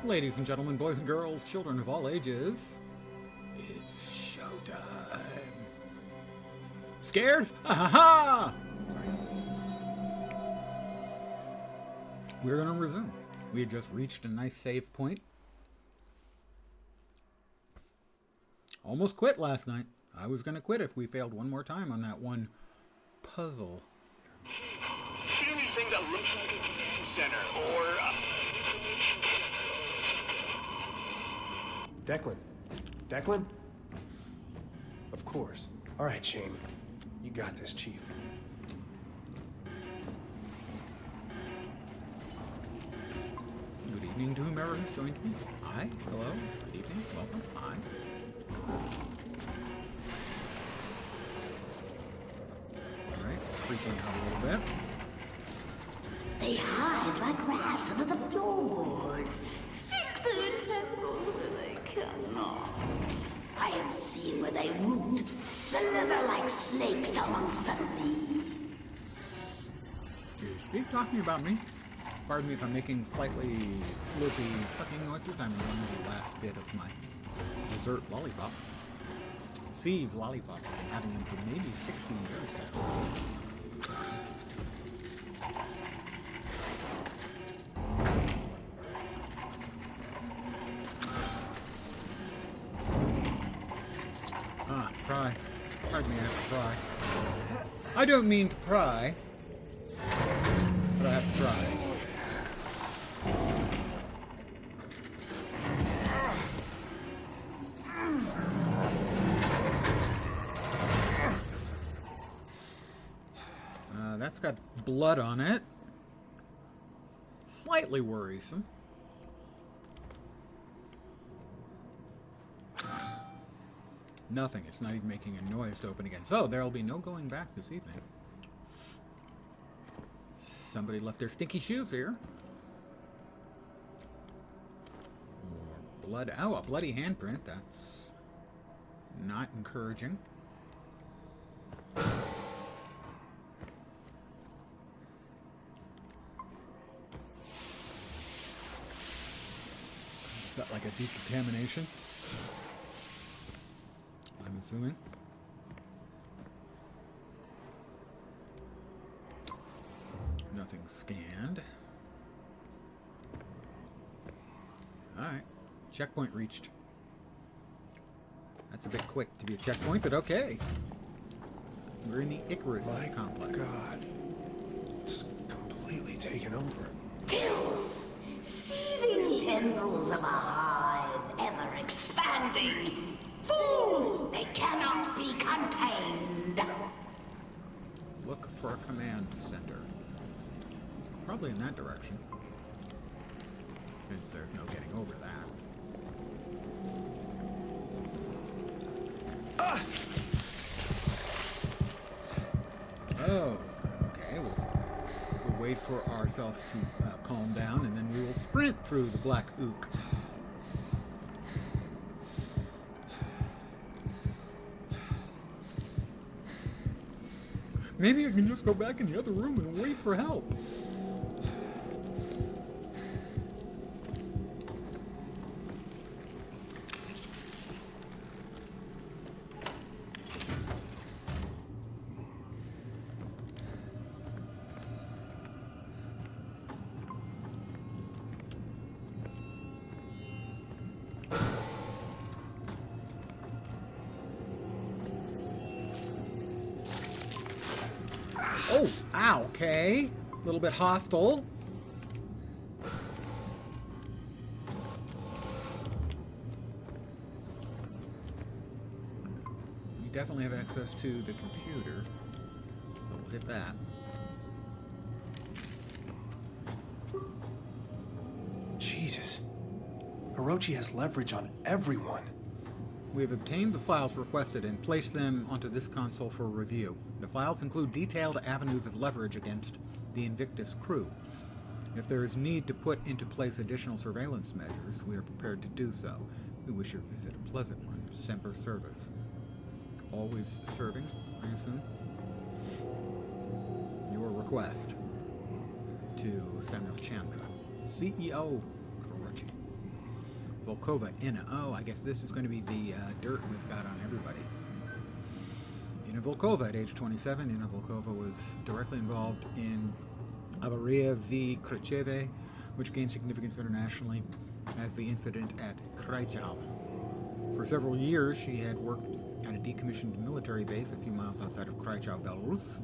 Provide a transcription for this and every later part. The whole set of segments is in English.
Ladies and gentlemen, boys and girls, children of all ages, it's showtime. Scared? Ha ha ha! Sorry. We're going to resume. We had just reached a nice save point. Almost quit last night. I was going to quit if we failed one more time on that one puzzle. See anything that looks like a command center or... Declan? Declan? Of course. All right, Shane. You got this, Chief. Good evening to whomever has joined me. Hi, hello, good evening, welcome, hi. Alright, freaking out a little bit. They hide like rats under the floorboards. Stick their tendrils where they cannot. I have seen where they root, slither like snakes amongst the leaves. Is Steve talking about me? Pardon me if I'm making slightly slurpy sucking noises. I'm enjoying the last bit of my dessert lollipop. Steve's lollipops. Been having them for maybe 16 years now. Pry. Pardon me, I have to pry. I don't mean to pry, but I have to try. That's got blood on it. Slightly worrisome. Nothing. It's not even making a noise to open again. So, there'll be no going back this evening. Somebody left their stinky shoes here. More blood. Oh, a bloody handprint. That's not encouraging. Is that like a decontamination? I'm assuming. Nothing scanned. Alright. Checkpoint reached. That's a bit quick to be a checkpoint, but okay. We're in the Icarus complex. My God. It's completely taken over. Filth! Seething tendrils of a hive, ever expanding. Fools! They cannot be contained. Look for a command center. Probably in that direction. Since there's no getting over that. Oh, okay. We'll wait for ourselves to calm down, and then we will sprint through the black ook. Maybe I can just go back in the other room and wait for help. Oh, ow, okay. A little bit hostile. We definitely have access to the computer, so we'll hit that. Jesus. Orochi has leverage on everyone. We have obtained the files requested and placed them onto this console for review. The files include detailed avenues of leverage against the Invictus crew. If there is need to put into place additional surveillance measures, we are prepared to do so. We wish your visit a pleasant one. Semper Service. Always serving, I assume? Your request to Samuel Chandra, CEO of Orochi. Volkova, Inna. Oh, I guess this is going to be the dirt we've got on everybody. Inna Volkova, at age 27, Inna Volkova was directly involved in Avaria v. Kracheve, which gained significance internationally as the incident at Kraichau. For several years, she had worked at a decommissioned military base a few miles outside of Kraichau, Belarus.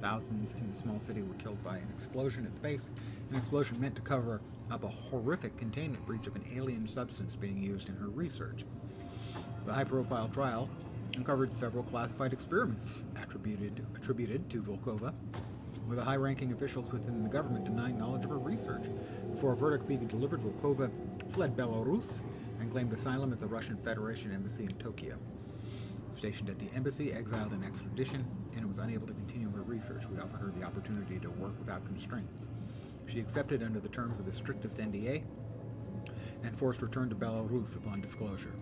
Thousands in the small city were killed by an explosion at the base, an explosion meant to cover up a horrific containment breach of an alien substance being used in her research. The high-profile trial uncovered several classified experiments attributed to Volkova, with the high-ranking officials within the government denying knowledge of her research. Before a verdict being delivered, Volkova fled Belarus and claimed asylum at the Russian Federation Embassy in Tokyo. Stationed at the embassy, exiled in extradition, and was unable to continue her research. We offered her the opportunity to work without constraints. She accepted under the terms of the strictest NDA and forced return to Belarus upon disclosure.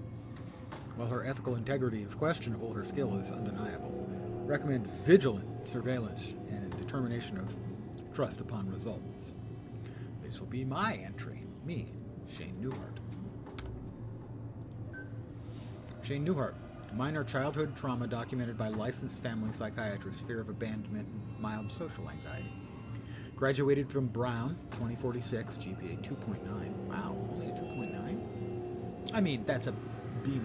While her ethical integrity is questionable, her skill is undeniable. Recommend vigilant surveillance and determination of trust upon results. This will be my entry. Me, Shane Newhart. Shane Newhart. Minor childhood trauma documented by licensed family psychiatrist, fear of abandonment, and mild social anxiety. Graduated from Brown, 2046, GPA 2.9. Wow, only a 2.9? I mean, that's a B-.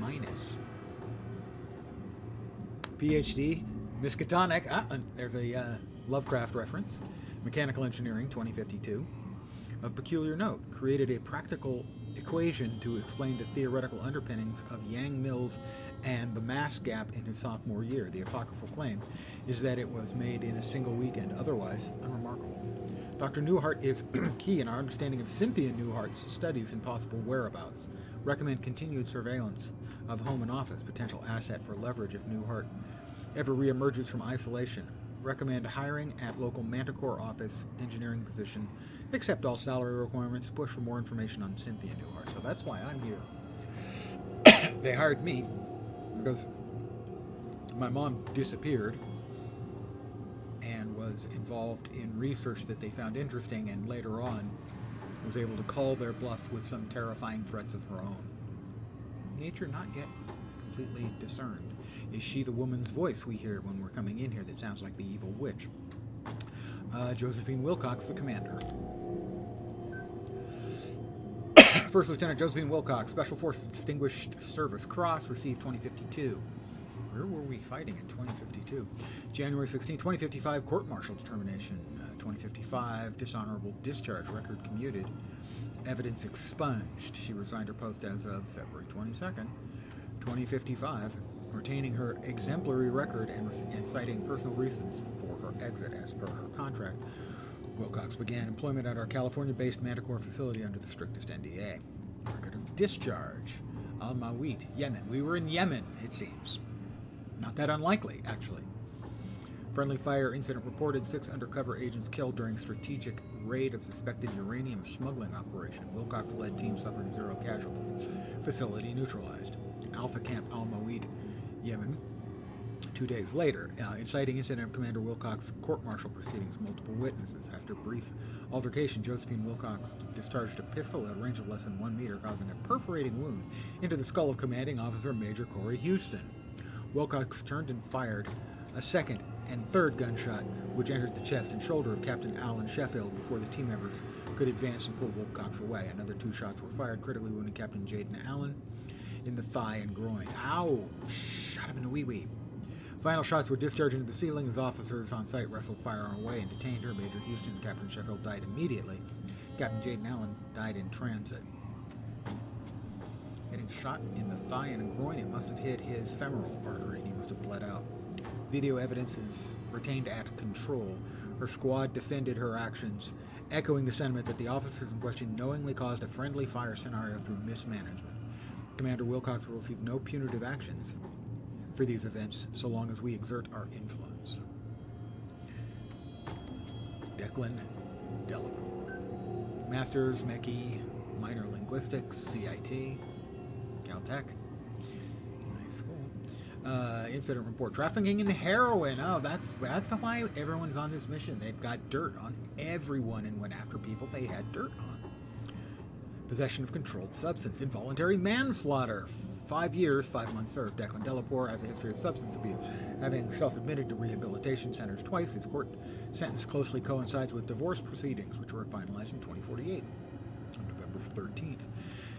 PhD, Miskatonic. There's a Lovecraft reference. Mechanical engineering, 2052. Of peculiar note, created a practical equation to explain the theoretical underpinnings of Yang-Mills and the mass gap in his sophomore year. The apocryphal claim is that it was made in a single weekend, otherwise unremarkable. Dr. Newhart is key in our understanding of Cynthia Newhart's studies and possible whereabouts. Recommend continued surveillance of home and office, potential asset for leverage if Newhart ever reemerges from isolation. Recommend hiring at local Manticore office engineering position. Accept all salary requirements. Push for more information on Cynthia Newhart. So that's why I'm here. They hired me because my mom disappeared and was involved in research that they found interesting, and later on was able to call their bluff with some terrifying threats of her own. Nature not yet completely discerned. Is she the woman's voice we hear when we're coming in here that sounds like the evil witch? Josephine Wilcox, the commander. First Lieutenant Josephine Wilcox, Special Forces Distinguished Service Cross, received 2052. Where were we fighting in 2052? January 16, 2055, court-martial determination. 2055, dishonorable discharge, record commuted. Evidence expunged. She resigned her post as of February 22nd, 2055, retaining her exemplary record and citing personal reasons for her exit as per her contract. Wilcox began employment at our California-based Manticore facility under the strictest NDA. Record of discharge. Al-Mawit, Yemen. We were in Yemen, it seems. Not that unlikely, actually. Friendly fire incident reported. 6 undercover agents killed during strategic raid of suspected uranium smuggling operation. Wilcox-led team suffered 0 casualties. Facility neutralized. Alpha Camp Al-Mawid, Yemen. 2 days later, inciting incident of Commander Wilcox court-martial proceedings. Multiple witnesses. After brief altercation, Josephine Wilcox discharged a pistol at a range of less than 1 meter, causing a perforating wound into the skull of commanding officer Major Corey Houston. Wilcox turned and fired a second and third gunshot, which entered the chest and shoulder of Captain Alan Sheffield before the team members could advance and pull Wilcox away. Another 2 shots were fired, critically wounding Captain Jaden Allen in the thigh and groin. Ow! Shot him in the wee-wee. Final shots were discharged into the ceiling as officers on site wrestled firearm away and detained her. Major Houston and Captain Sheffield died immediately. Captain Jaden Allen died in transit. Getting shot in the thigh and groin, it must have hit his femoral artery and he must have bled out. Video evidence is retained at control. Her squad defended her actions, echoing the sentiment that the officers in question knowingly caused a friendly fire scenario through mismanagement. Commander Wilcox will receive no punitive actions for these events so long as we exert our influence. Declan Delacour. Masters, Mechie, Minor Linguistics, CIT, Caltech. Nice school. Incident report. Trafficking in heroin. Oh, that's why everyone's on this mission. They've got dirt on everyone and went after people they had dirt on. Possession of controlled substance. Involuntary manslaughter. 5 years, 5 months served. Declan Delaporte has a history of substance abuse, having self-admitted to rehabilitation centers twice. His court sentence closely coincides with divorce proceedings, which were finalized in 2048. On November 13th,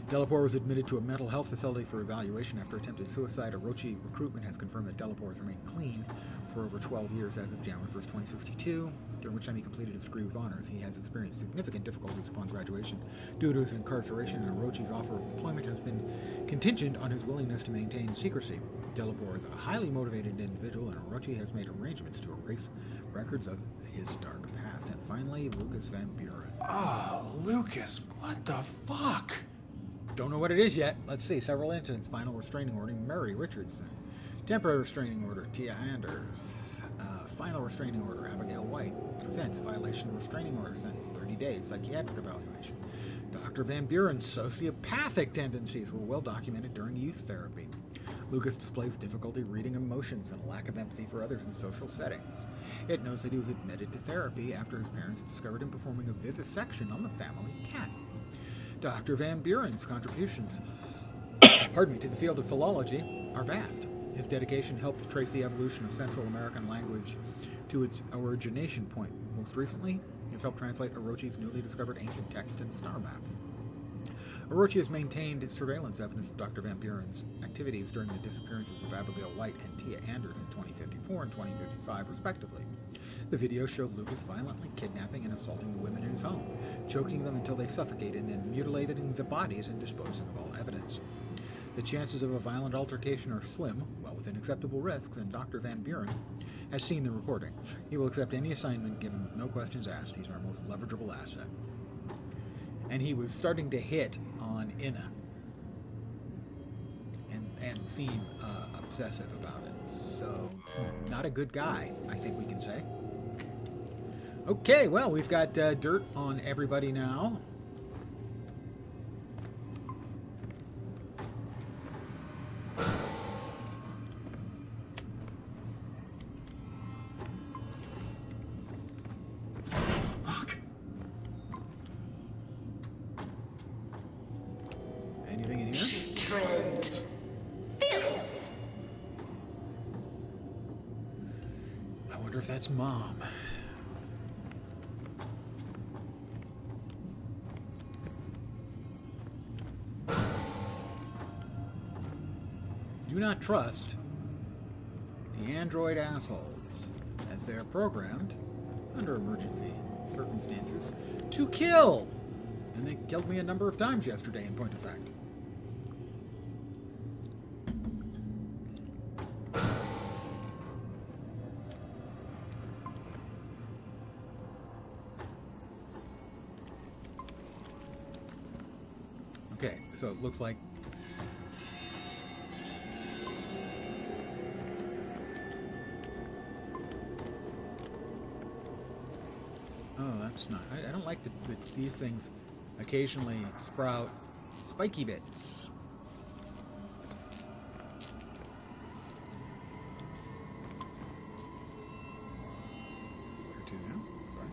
Delaporte was admitted to a mental health facility for evaluation after attempted suicide. Orochi Recruitment has confirmed that Delaporte has remained clean for over 12 years as of January 1st, 2062, during which time he completed his degree with honors. He has experienced significant difficulties upon graduation due to his incarceration, and Orochi's offer of employment has been contingent on his willingness to maintain secrecy. Delaporte is a highly motivated individual, and Orochi has made arrangements to erase records of his dark past. And finally, Lucas Van Buren. Oh, Lucas, what the fuck? Don't know what it is yet. Let's see. Several incidents. Final restraining order, Mary Richardson. Temporary restraining order, Tia Anders. Final restraining order, Abigail White. Offense, violation of restraining order, sentence 30 days. Psychiatric evaluation. Dr. Van Buren's sociopathic tendencies were well documented during youth therapy. Lucas displays difficulty reading emotions and a lack of empathy for others in social settings. It notes that he was admitted to therapy after his parents discovered him performing a vivisection on the family cat. Dr. Van Buren's contributions to the field of philology are vast. His dedication helped trace the evolution of Central American language to its origination point. Most recently, he has helped translate Orochi's newly discovered ancient text and star maps. Orochi has maintained surveillance evidence of Dr. Van Buren's activities during the disappearances of Abigail White and Tia Anders in 2054 and 2055, respectively. The video showed Lucas violently kidnapping and assaulting the women in his home, choking them until they suffocated, and then mutilating the bodies and disposing of all evidence. The chances of a violent altercation are slim, well within acceptable risks, and Dr. Van Buren has seen the recording. He will accept any assignment given with no questions asked. He's our most leverageable asset. And he was starting to hit on Inna and seem obsessive about it. So, not a good guy, I think we can say. Okay, well, we've got dirt on everybody now. Fuck. Anything in here? She tread filth. I wonder if that's Mom. Do not trust the android assholes, as they are programmed, under emergency circumstances, to kill! And they killed me a number of times yesterday, in point of fact. Okay, so it looks like that's not. I don't like that these things occasionally sprout spiky bits. Where to now? Sorry.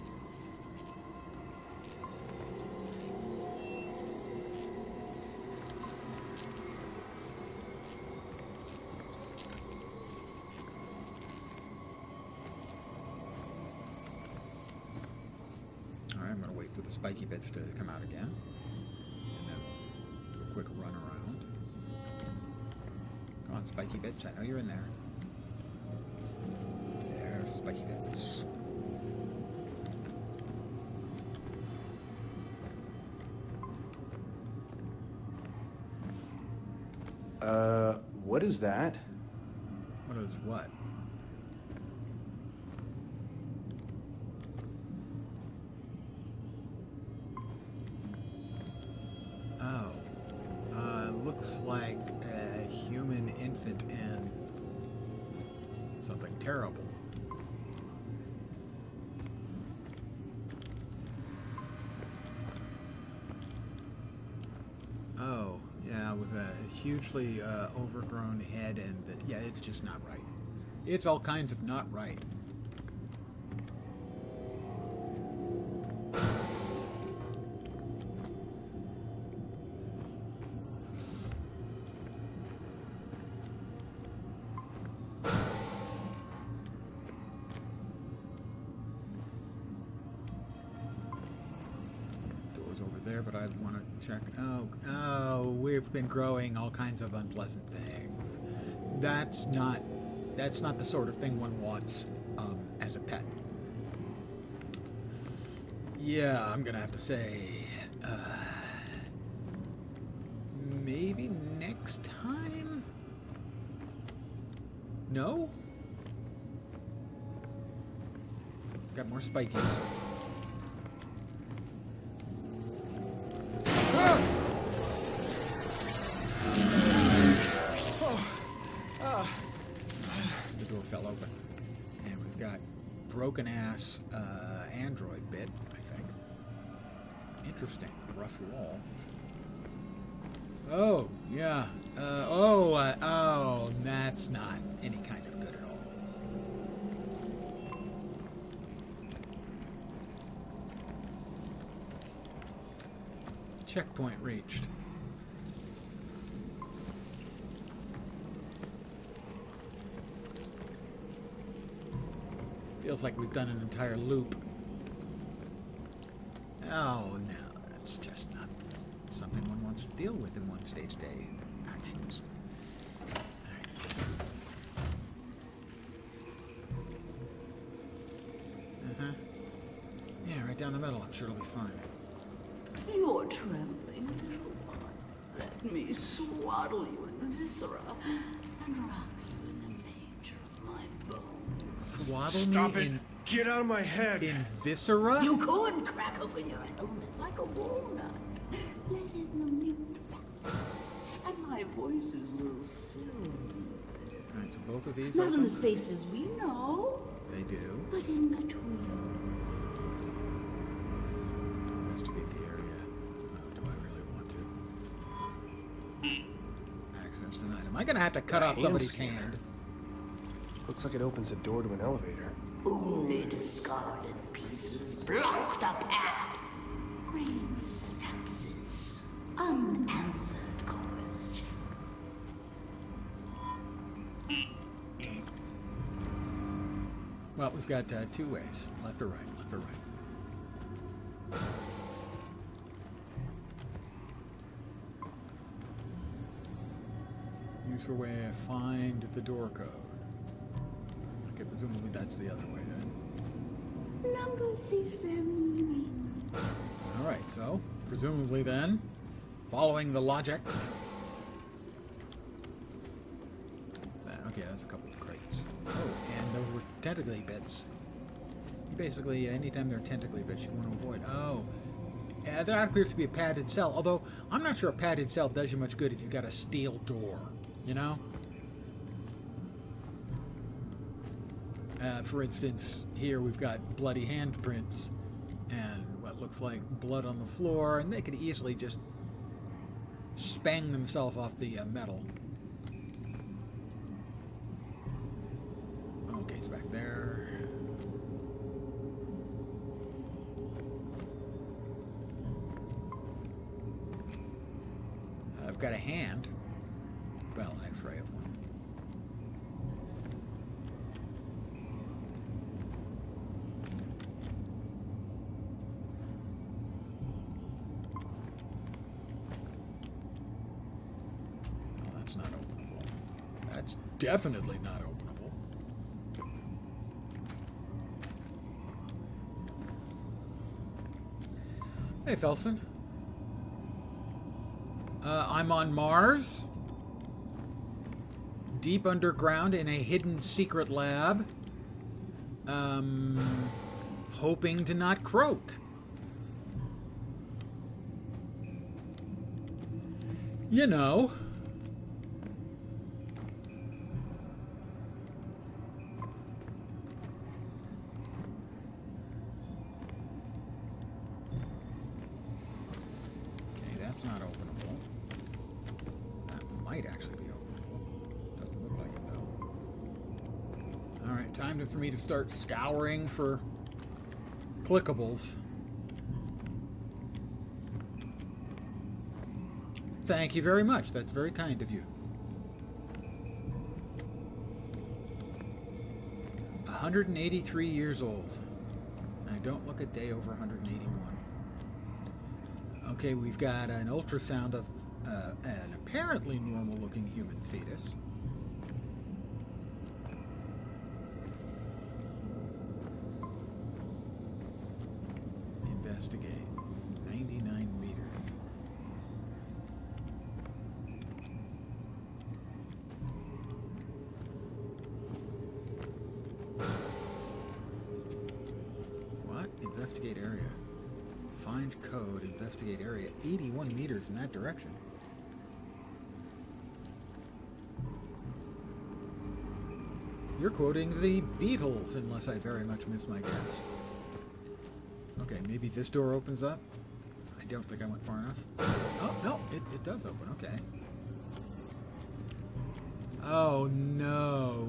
Alright, I'm going to wait for the spiky bits to come out again. And then do a quick run around. Come on, spiky bits. I know you're in there. There's spiky bits. What is that? What is what? Looks like a human infant and something terrible. Oh, yeah, with a hugely overgrown head, and yeah, it's just not right. It's all kinds of not right. there, but I want to check. Oh, we've been growing all kinds of unpleasant things. That's not the sort of thing one wants as a pet. Yeah, I'm gonna have to say, maybe next time? No? Got more spikies. The door fell open. And we've got broken ass android bit, I think. Interesting. Rough wall. Oh, yeah. Oh, that's not any kind of good at all. Checkpoint reached. Feels like we've done an entire loop. Oh, no. That's just not something one wants to deal with in one's day-to-day actions. Uh-huh. Yeah, right down the middle. I'm sure it'll be fine. You're trembling, little one. Let me swaddle you in viscera and wrap you in the nature of my bones. Swaddle Stop me it! Get out of my head! in viscera? You could crack open your helmet like a walnut. Let in the mint, and my voices will still be there. Alright, so both of these Not in open? the spaces we know, They do. but in between. Investigate the area. Do I really want to? Access denied. Am I gonna have to cut off somebody's hand? Looks like it opens a door to an elevator. Only discarded pieces block the path. Rain synapses. Unanswered question. Well, we've got two ways. Left or right, left or right. Use for way to find the door code. Okay, presumably that's the other way then. Numbers sees their meaning. Alright, so, presumably then, following the logics. What's that? Okay, that's a couple of crates. Oh, and those were tentacly bits. You basically, anytime there are tentacly bits, you want to avoid. Oh. That appears to be a padded cell, although I'm not sure a padded cell does you much good if you've got a steel door, you know? For instance, here we've got bloody handprints and what looks like blood on the floor, and they could easily just spang themselves off the metal. Oh, gate's back there. I've got a hand. Well, an X-ray of one. Oh, that's not openable. That's definitely not openable. Hey, Felson. I'm on Mars, deep underground in a hidden secret lab, hoping to not croak. You know. Okay, that's not openable. Might actually be openable. Doesn't look like it though. Alright, time for me to start scouring for clickables. Thank you very much. That's very kind of you. 183 years old. I don't look a day over 181. Okay, we've got an ultrasound of an apparently normal-looking human fetus. Investigate. 99 meters. What? Investigate area. Find code. Investigate area. 81 meters in that direction. You're quoting the Beatles, unless I very much miss my guess. Okay, maybe this door opens up. I don't think I went far enough. Oh, no, it does open. Okay. Oh, no.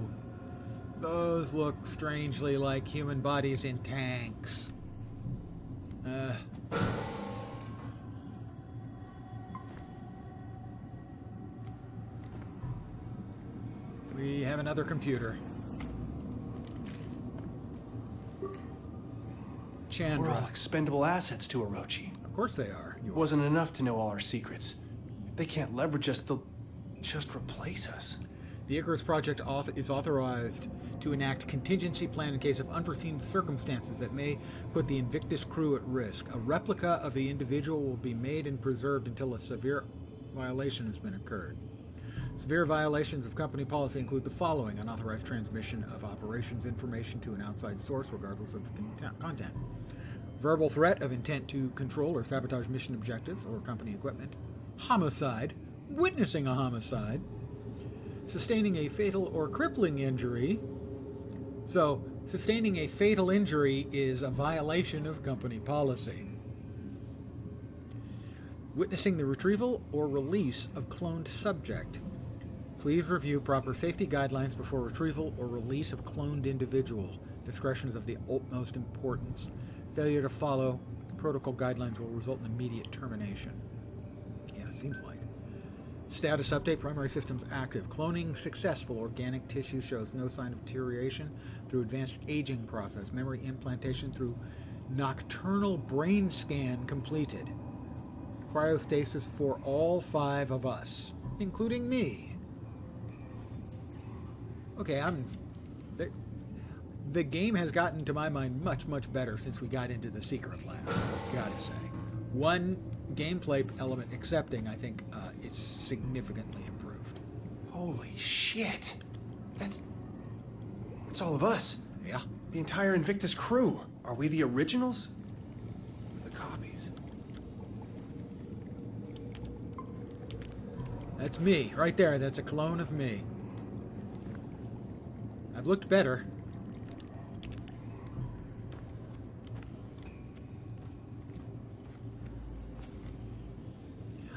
Those look strangely like human bodies in tanks. We have another computer. Chandra. We're all expendable assets to Orochi. Of course they are. It wasn't enough to know all our secrets. If they can't leverage us, they'll just replace us. The Icarus Project is authorized to enact contingency plan in case of unforeseen circumstances that may put the Invictus crew at risk. A replica of the individual will be made and preserved until a severe violation has been occurred. Severe violations of company policy include the following: unauthorized transmission of operations information to an outside source regardless of content, verbal threat of intent to control or sabotage mission objectives or company equipment, homicide, witnessing a homicide, sustaining a fatal or crippling injury. So, sustaining a fatal injury is a violation of company policy. Witnessing the retrieval or release of cloned subject. Please review proper safety guidelines before retrieval or release of cloned individual. Discretion is of the utmost importance. Failure to follow protocol guidelines will result in immediate termination. Yeah, seems like. Status update, primary systems active. Cloning successful. Organic tissue shows no sign of deterioration through advanced aging process. Memory implantation through nocturnal brain scan completed. Cryostasis for all 5 of us, including me. Okay, the game has gotten, to my mind, much, much better since we got into the secret lab, gotta say. One gameplay element accepting, I think it's significantly improved. Holy shit. That's all of us. Yeah. The entire Invictus crew. Are we the originals? Or the copies? That's me, right there. That's a clone of me. I've looked better.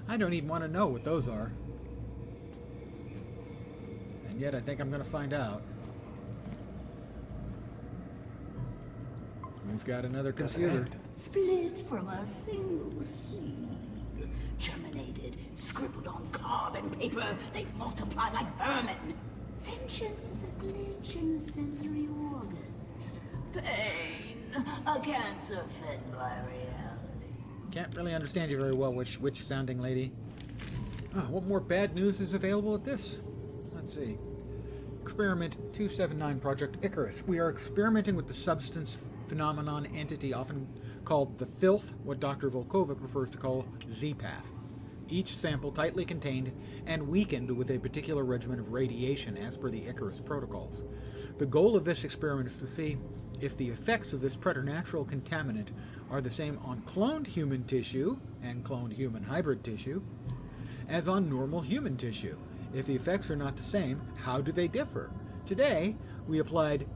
I don't even want to know what those are. And yet I think I'm going to find out. We've got another computer. Split from a single seed. Germinated, scribbled on carbon paper, they multiply like vermin. Sentience is a glitch in the sensory organs. Pain, a cancer fed by reality. Can't really understand you very well, witch sounding lady. Oh, what more bad news is available at this? Let's see. Experiment 279 Project Icarus. We are experimenting with the substance phenomenon entity often called the filth, what Dr. Volkova prefers to call Z-Path. Each sample tightly contained and weakened with a particular regimen of radiation as per the Icarus protocols. The goal of this experiment is to see if the effects of this preternatural contaminant are the same on cloned human tissue and cloned human hybrid tissue as on normal human tissue. If the effects are not the same, how do they differ? Today, we applied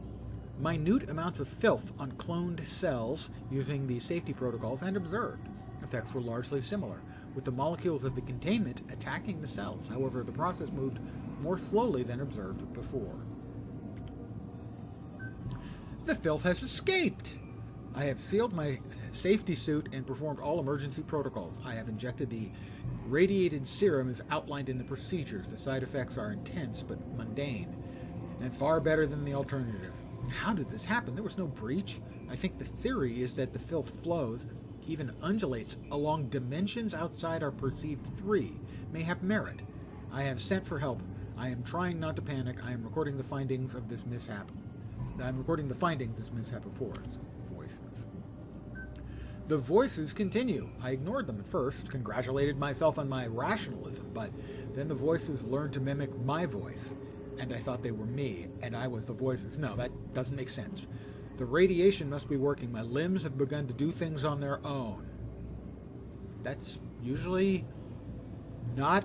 minute amounts of filth on cloned cells using the safety protocols and observed. Effects were largely similar, with the molecules of the containment attacking the cells. However, the process moved more slowly than observed before. The filth has escaped! I have sealed my safety suit and performed all emergency protocols. I have injected the radiated serum as outlined in the procedures. The side effects are intense but mundane, and far better than the alternative. How did this happen? There was no breach. I think the theory is that the filth flows even undulates along dimensions outside our perceived three, may have merit. I have sent for help. I am trying not to panic. I am recording the findings of this mishap. Before us. Voices. The voices continue. I ignored them at first, congratulated myself on my rationalism, but then the voices learned to mimic my voice, and I thought they were me, and I was the voices. No, that doesn't make sense. The radiation must be working. My limbs have begun to do things on their own. That's usually not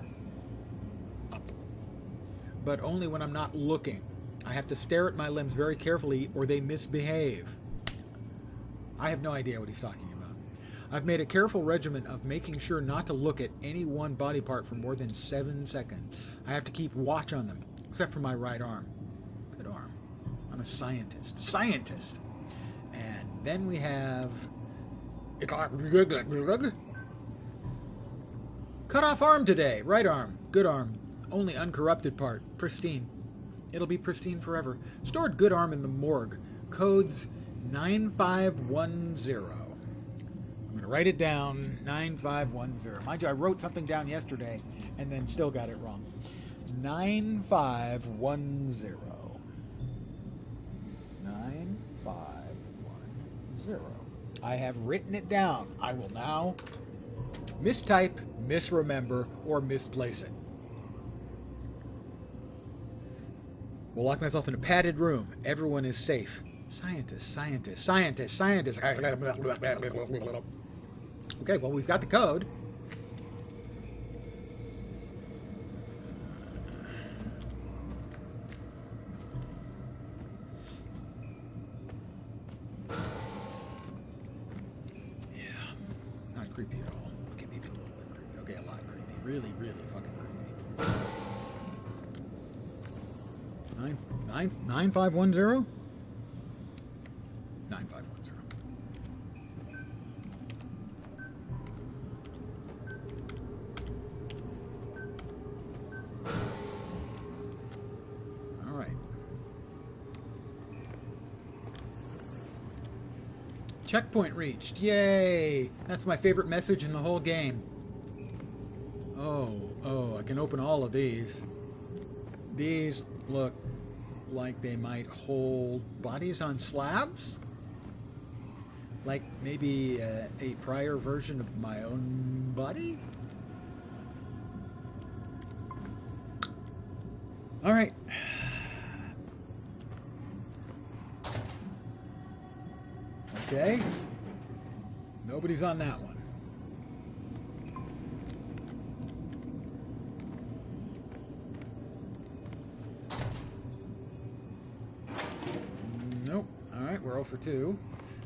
up, but only when I'm not looking. I have to stare at my limbs very carefully or they misbehave. I have no idea what he's talking about. I've made a careful regimen of making sure not to look at any one body part for more than 7 seconds. I have to keep watch on them, except for my right arm. Good arm. I'm a scientist. Scientist! And then we have... Cut off arm today. Right arm. Good arm. Only uncorrupted part. Pristine. It'll be pristine forever. Stored good arm in the morgue. Codes 9510. I'm going to write it down. 9510. Mind you, I wrote something down yesterday and then still got it wrong. 9510. 9510. I have written it down. I will now mistype, misremember, or misplace it. Will lock myself in a padded room. Everyone is safe. Scientist, scientist, scientist, scientist. Okay, well, we've got the code. Yeah, not creepy at all. Okay, maybe a little bit creepy. Okay, a lot creepy. Really, really fucking creepy. 9510? 9510. All right. Checkpoint reached. Yay! That's my favorite message in the whole game. Oh, I can open all of these. These look like they might hold bodies on slabs? Like maybe a prior version of my own body? All right. Okay. Nobody's on that one. Nope. All right, we're 0 for 2.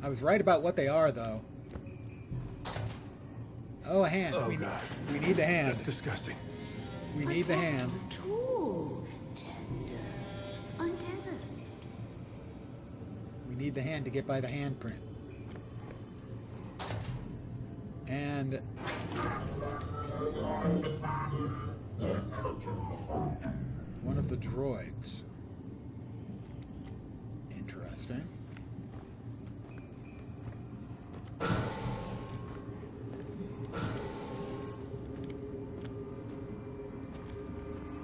I was right about what they are, though. Oh, a hand. Oh, God. We need the hand. That's disgusting. We need the hand. Too tender, untethered. We need the hand to get by the handprint. And one of the droids. Interesting.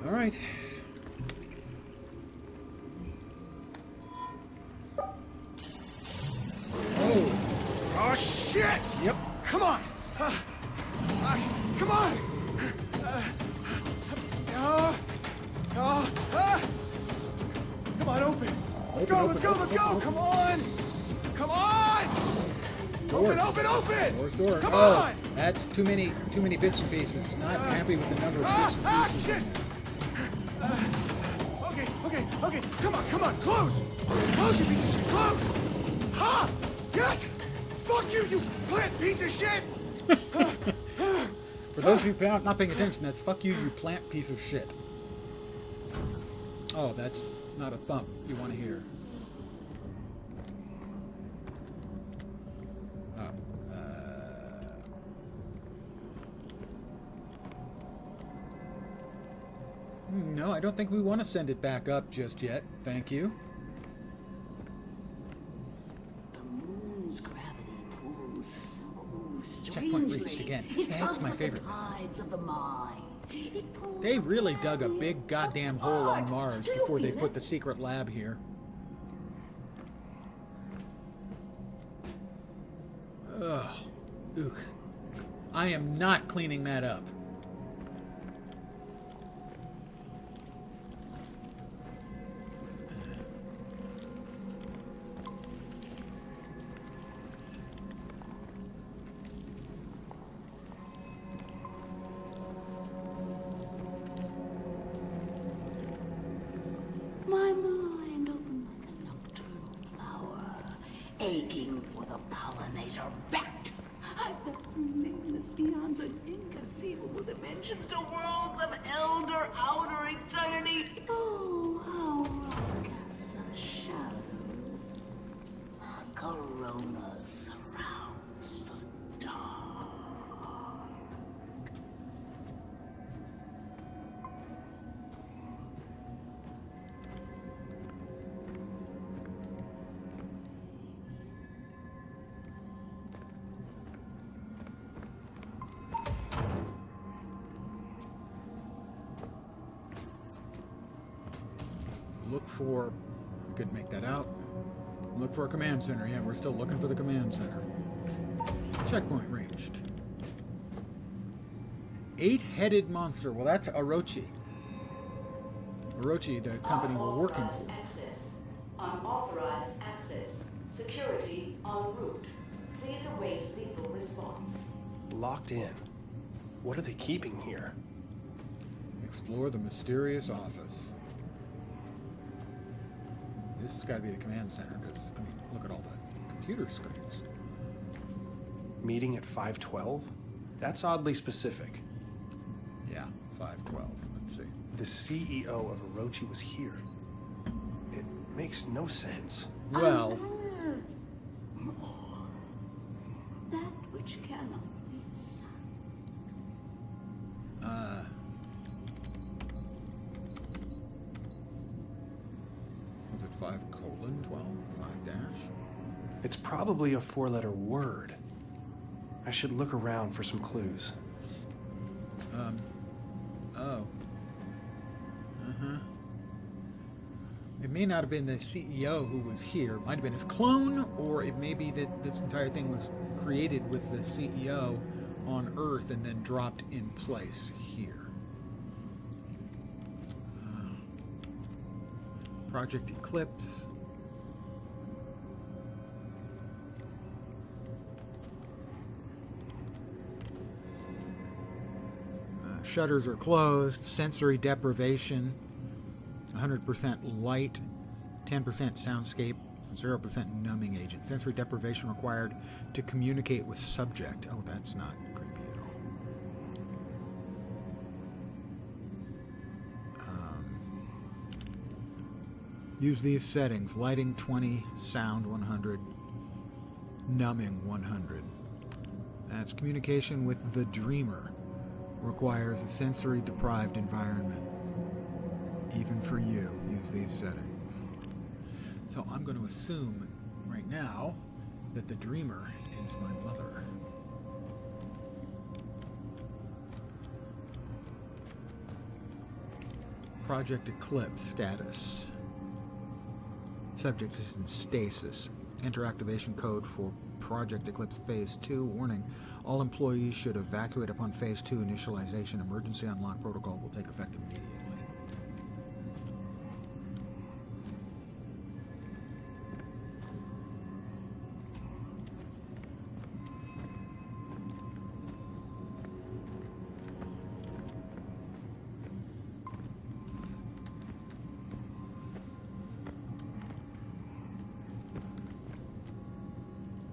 All right. Oh, shit! Yep. Come on! Come on! Come on, open! Let's go! Come on! Come on! Doors. Open! Doors. Come Oh, on! that's too many bits and pieces. Not happy with the number of bits and pieces. Shit! Okay, come on, close! Close, you piece of shit, close! Ha! Yes! Fuck you, you plant piece of shit! For those of you not paying attention, that's fuck you, you plant piece of shit. Oh, that's not a thump you want to hear. Oh. No, I don't think we want to send it back up just yet. Thank you. The moon's gravity pulls so again. It That's tugs my at favorite the message. tides of the mind. It pulls They the really dug a family big goddamn hole on apart. Mars Do you before they feel put it? the secret lab here. Ugh. Ugh. I am not cleaning that up. My mind opened like a nocturnal flower, aching for the pollinator bat. I left nameless eons and inconceivable dimensions to worlds of elder outer eternity. Oh, how rock casts a shadow. A corona surrounds the dark. Look for... Couldn't make that out. Look for a command center. Yeah, we're still looking for the command center. Checkpoint reached. 8-headed monster. Well, that's Orochi. Orochi, the company we're working Unauthorized for. access. Unauthorized access. Security en route. Please await lethal response. Locked in. What are they keeping here? Explore the mysterious office. This has got to be the command center, because, I mean, look at all the computer screens. Meeting at 512? That's oddly specific. Yeah, 512. Let's see. The CEO of Orochi was here. It makes no sense. Well, Unearth more. That which cannot be sung. was it 5:12? 5 dash? It's probably a 4-letter word. I should look around for some clues. Oh. Uh-huh. It may not have been the CEO who was here. It might have been his clone, or it may be that this entire thing was created with the CEO on Earth and then dropped in place here. Project Eclipse. Shutters are closed. Sensory deprivation. 100% light. 10% soundscape. 0% numbing agent. Sensory deprivation required to communicate with subject. Oh, that's not creepy at all. Use these settings. Lighting 20, sound 100, numbing 100. That's communication with the dreamer. Requires a sensory deprived environment. Even for you, use these settings. So I'm going to assume right now that the dreamer is my mother. Project Eclipse status. Subject is in stasis. Enter activation code for Project Eclipse Phase 2. Warning, all employees should evacuate upon Phase 2 initialization. Emergency unlock protocol will take effect immediately.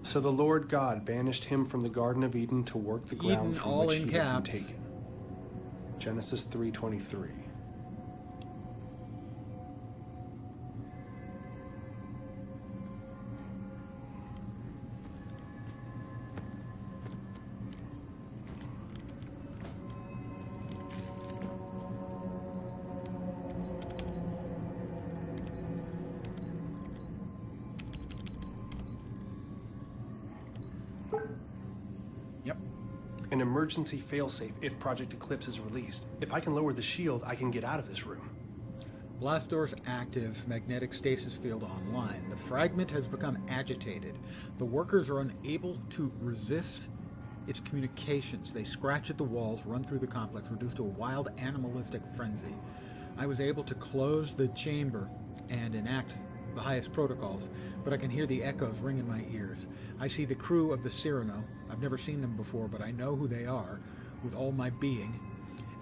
So the Lord God banished him from the Garden of Eden to work the ground Eden, from all which in he had been caps. taken. Genesis 3:23. Yep. An emergency failsafe if Project Eclipse is released. If I can lower the shield, I can get out of this room. Blast door's active, magnetic stasis field online. The fragment has become agitated. The workers are unable to resist its communications. They scratch at the walls, run through the complex, reduced to a wild animalistic frenzy. I was able to close the chamber and enact the highest protocols, but I can hear the echoes ring in my ears. I see the crew of the Cyrano. I've never seen them before, but I know who they are with all my being,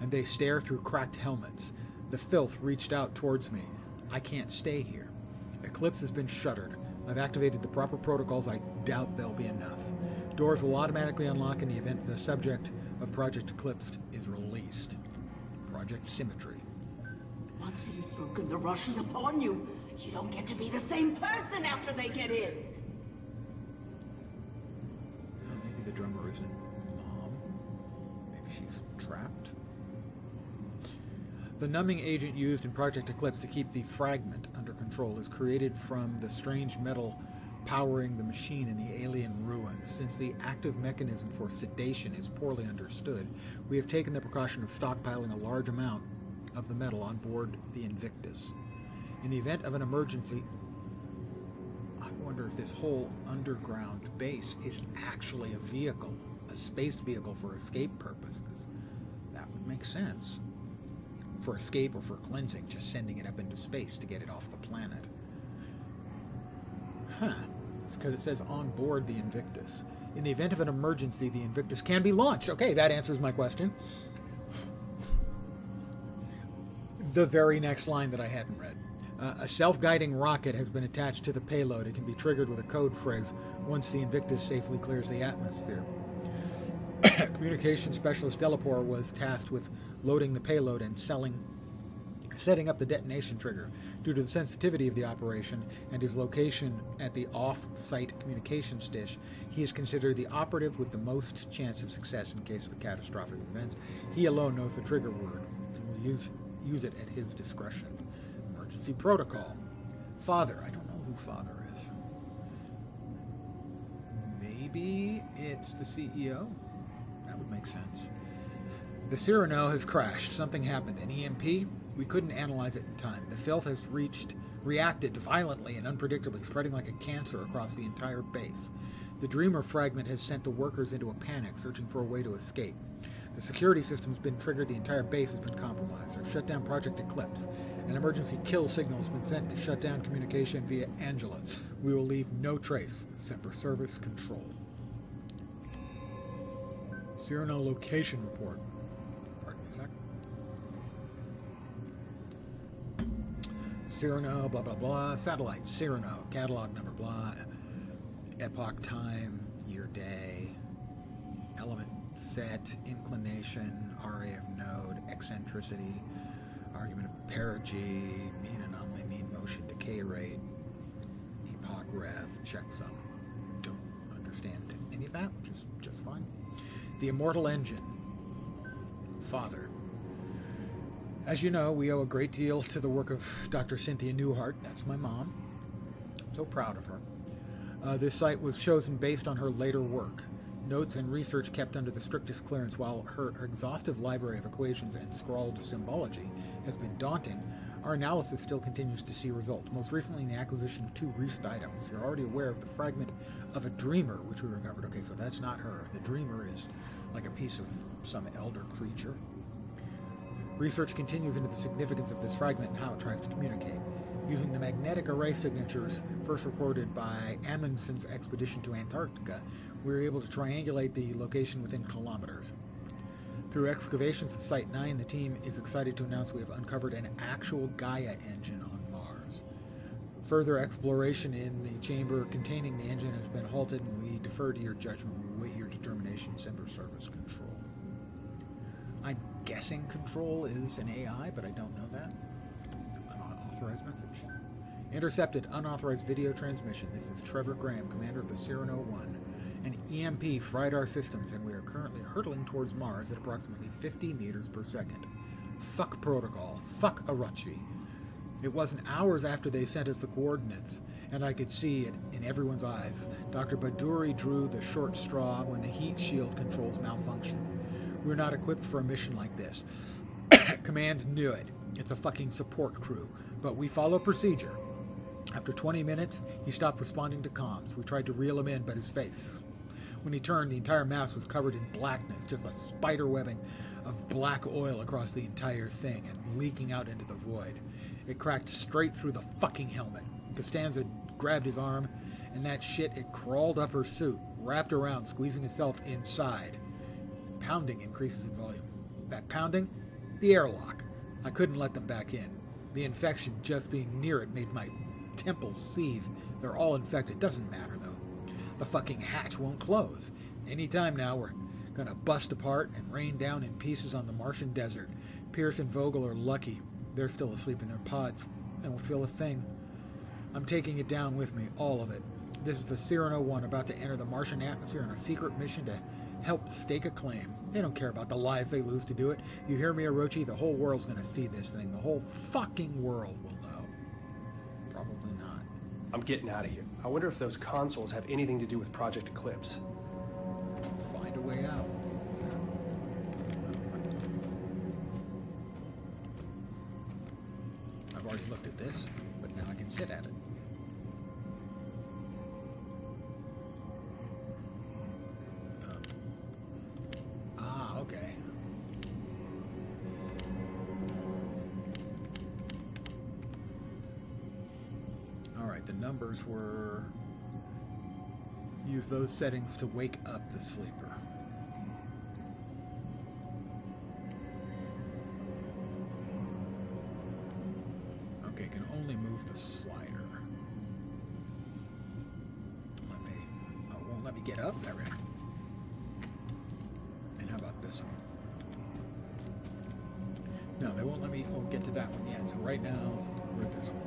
and they stare through cracked helmets. The filth reached out towards me. I can't stay here. Eclipse has been shuttered. I've activated the proper protocols. I doubt there'll be enough. Doors will automatically unlock in the event the subject of Project Eclipse is released. Project Symmetry. Once it is broken, the rush is upon you. You don't get to be the same person after they get in. Maybe the drummer isn't Mom. Maybe she's trapped. The numbing agent used in Project Eclipse to keep the fragment under control is created from the strange metal powering the machine in the alien ruins. Since the active mechanism for sedation is poorly understood, we have taken the precaution of stockpiling a large amount of the metal on board the Invictus. In the event of an emergency, I wonder if this whole underground base is actually a vehicle, a space vehicle for escape purposes. That would make sense. For escape or for cleansing, just sending it up into space to get it off the planet. Huh. It's because it says on board the Invictus. In the event of an emergency, the Invictus can be launched. Okay, that answers my question. The very next line that I hadn't read. A self-guiding rocket has been attached to the payload. It can be triggered with a code phrase once the Invictus safely clears the atmosphere. Communications specialist Delapore was tasked with loading the payload and setting up the detonation trigger. Due to the sensitivity of the operation and his location at the off-site communications dish, he is considered the operative with the most chance of success in case of catastrophic events. He alone knows the trigger word and will use it at his discretion. Emergency protocol. Father. I don't know who Father is. Maybe it's the CEO? That would make sense. The Cyrano has crashed. Something happened. An EMP? We couldn't analyze it in time. The filth has reacted violently and unpredictably, spreading like a cancer across the entire base. The Dreamer fragment has sent the workers into a panic, searching for a way to escape. The security system's been triggered. The entire base has been compromised. I've shut down Project Eclipse. An emergency kill signal has been sent to shut down communication via Angela. We will leave no trace. Semper Service Control. Cyrano location report. Pardon me a sec. Cyrano, blah, blah, blah. Satellite, Cyrano. Catalog number, blah. Epoch time, year, day. Element set, inclination, RA of node, eccentricity, argument of perigee, mean anomaly, mean motion, decay rate, epoch rev, checksum. Don't understand any of that, which is just fine. The Immortal Engine. Father. As you know, we owe a great deal to the work of Dr. Cynthia Newhart. That's my mom. I'm so proud of her. This site was chosen based on her later work. Notes and research kept under the strictest clearance, while her exhaustive library of equations and scrawled symbology has been daunting. Our analysis still continues to see results, most recently in the acquisition of 2 Reist items. You're already aware of the fragment of a Dreamer, which we recovered. Okay, so that's not her. The Dreamer is like a piece of some elder creature. Research continues into the significance of this fragment and how it tries to communicate. Using the magnetic array signatures first recorded by Amundsen's expedition to Antarctica, we were able to triangulate the location within kilometers. Through excavations of Site 9, the team is excited to announce we have uncovered an actual Gaia engine on Mars. Further exploration in the chamber containing the engine has been halted, and we defer to your judgment. We await your determination, Semper Service Control. I'm guessing Control is an AI, but I don't know that. Unauthorized message. Intercepted unauthorized video transmission. This is Trevor Graham, commander of the Cyrano 1. An EMP fried our systems, and we are currently hurtling towards Mars at approximately 50 meters per second. Fuck protocol. Fuck Arachi. It wasn't hours after they sent us the coordinates, and I could see it in everyone's eyes. Dr. Baduri drew the short straw when the heat shield controls malfunctioned. We're not equipped for a mission like this. Command knew it. It's a fucking support crew, but we follow procedure. After 20 minutes, he stopped responding to comms. We tried to reel him in, but his face. When he turned, the entire mass was covered in blackness, just a spider webbing of black oil across the entire thing and leaking out into the void. It cracked straight through the fucking helmet. Costanza grabbed his arm, and that shit, it crawled up her suit, wrapped around, squeezing itself inside. Pounding increases in volume. That pounding? The airlock. I couldn't let them back in. The infection just being near it made my temples seethe. They're all infected. Doesn't matter, though. The fucking hatch won't close. Any time now, we're gonna bust apart and rain down in pieces on the Martian desert. Pierce and Vogel are lucky. They're still asleep in their pods. They won't feel a thing. I'm taking it down with me, all of it. This is the Cyrano 1 about to enter the Martian atmosphere on a secret mission to help stake a claim. They don't care about the lives they lose to do it. You hear me, Orochi? The whole world's gonna see this thing. The whole fucking world will know. Probably not. I'm getting out of here. I wonder if those consoles have anything to do with Project Eclipse. Find a way out. I've already looked at this, but now I can sit at it. Okay. Alright, the numbers were... Use those settings to wake up the sleeper. Okay, can only move the slider. Let me... Oh, it won't let me get up? There we are. And how about this one? No, they won't let me get to that one yet. So right now, we're at this one.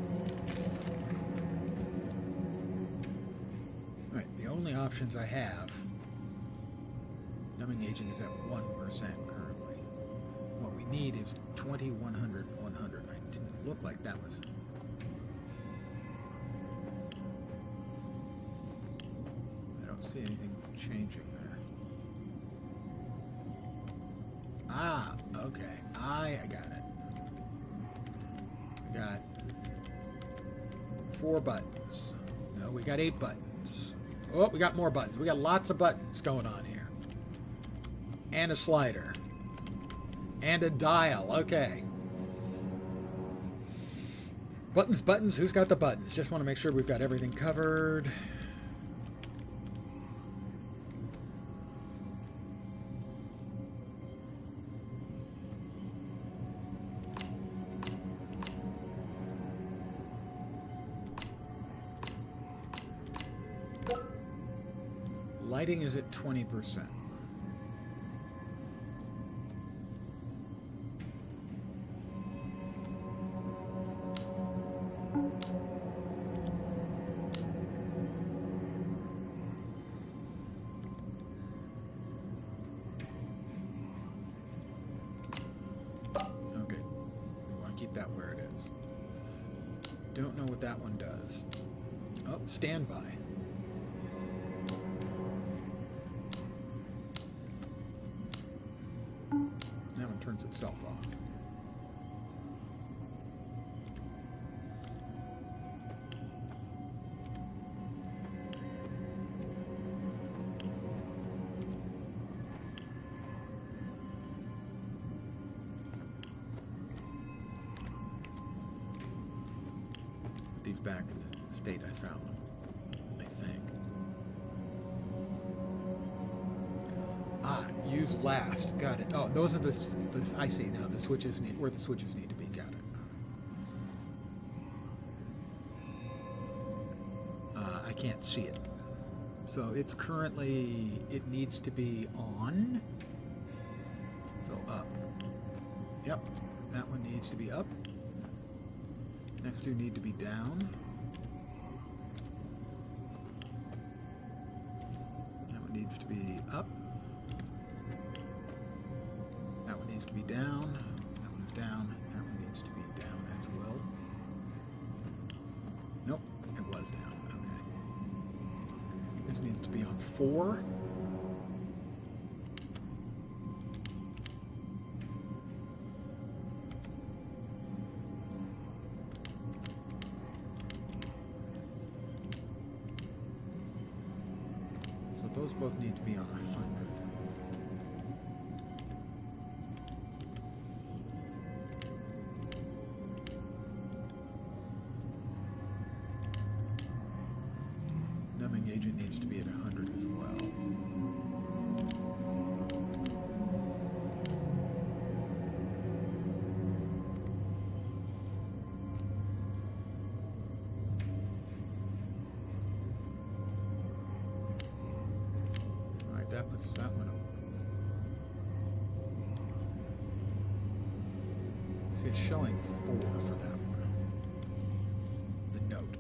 Alright, the only options I have... Numbing agent is at 1% currently. What we need is 20, 100, 100. I didn't look like that was... I don't see anything changing there. Ah, okay. I got it. We got 4 buttons. No, we got 8 buttons. Oh, we got more buttons. We got lots of buttons going on here. And a slider. And a dial. Okay. Buttons, buttons. Who's got the buttons? Just want to make sure we've got everything covered. Lighting is at 20%. Okay, we want to keep that where it is. Don't know what that one does. Oh, standby. That one turns itself off. Put these back in the state I found them, I think. Ah, use last. Got it. Oh, those are the I see now. The switches need where the switches need to be. Got it. I can't see it. So it's currently, it needs to be on. So up. Yep. That one needs to be up. Next two need to be down. That one needs to be up. That one needs to be down. That one's down. That one needs to be down as well. Nope, it was down. Okay. This needs to be on 4. So those both need to be on 100. Numbing agent needs to be at 100 as well. Alright, that puts that one up. See, it's showing 4 for that one. The note.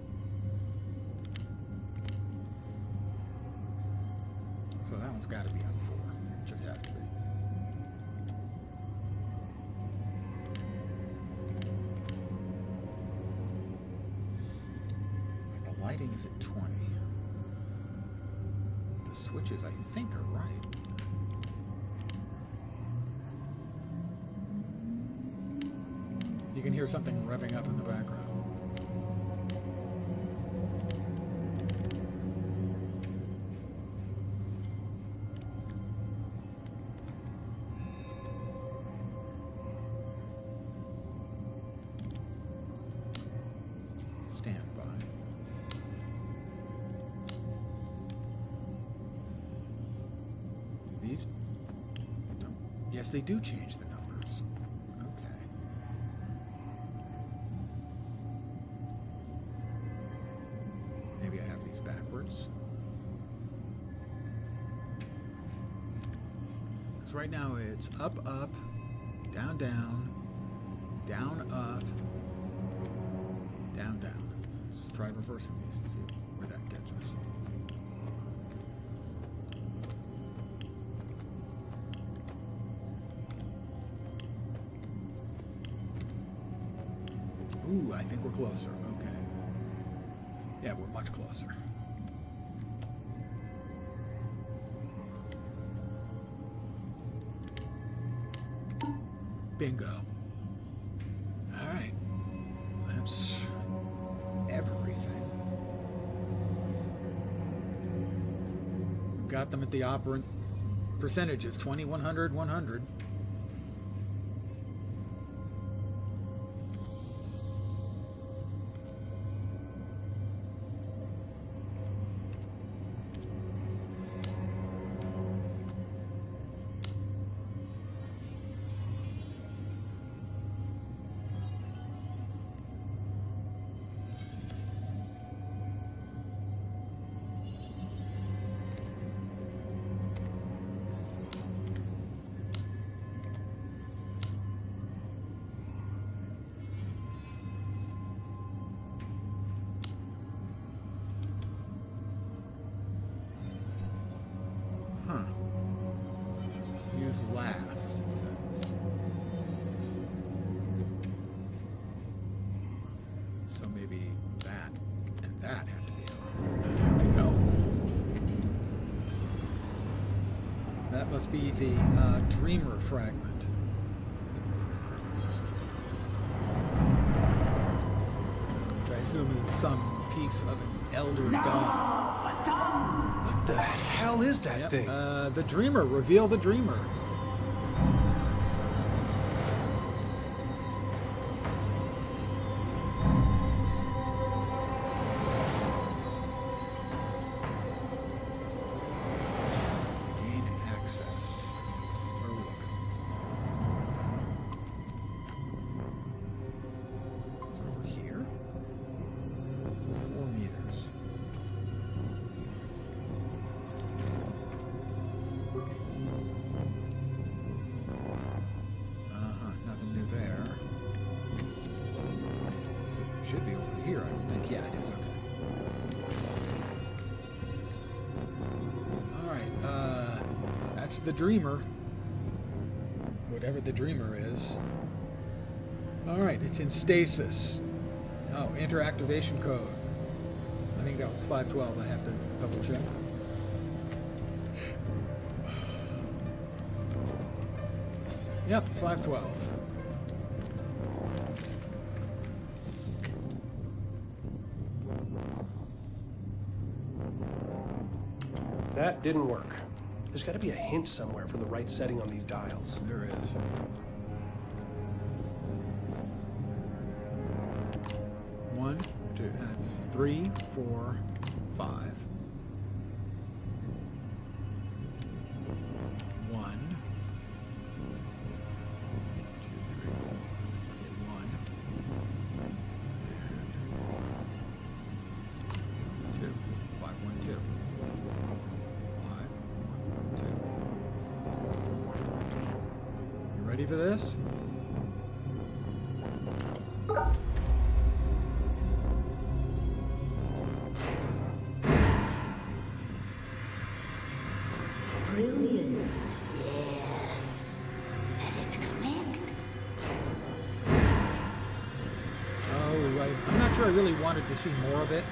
So that one's got to be on 4. It just has to be. The lighting is at 20. The switches, I think, are right. You can hear something revving up in the background. Stand by. These don't. Yes, they do change the numbers. Okay. Maybe I have these backwards. Because right now it's up, up, down, down, down, up, down, down. Let's try reversing these and see where that gets us. Ooh, I think we're closer. Okay. Yeah, we're much closer. Bingo. All right. That's everything. Got them at the operant percentages. 20, 100, 100. Use last, it says. So maybe that and that have to be on. There we go. That must be the Dreamer fragment. Which I assume is some piece of an elder god. What the hell is that Yep, thing? the Dreamer. Reveal the Dreamer. Gain access. Where are we looking? Is it over here? 4 meters. Nothing new there. So it should be over here, I would think. Yeah, it is. Okay. Alright, that's the Dreamer. Whatever the Dreamer is. Alright, it's in stasis. Oh, enter activation code. I think that was 512. I have to double check. Yep, 512. That didn't work. There's got to be a hint somewhere for the right setting on these dials. There is. One, two, that's 3, 4, 5. 1, 2, 3. Okay, 1. And 2. 5, 1, 2. 5, 1, 2. You ready for this? Brilliance. Yes. Let it connect. Oh, right. I'm not sure I really wanted to see more of it.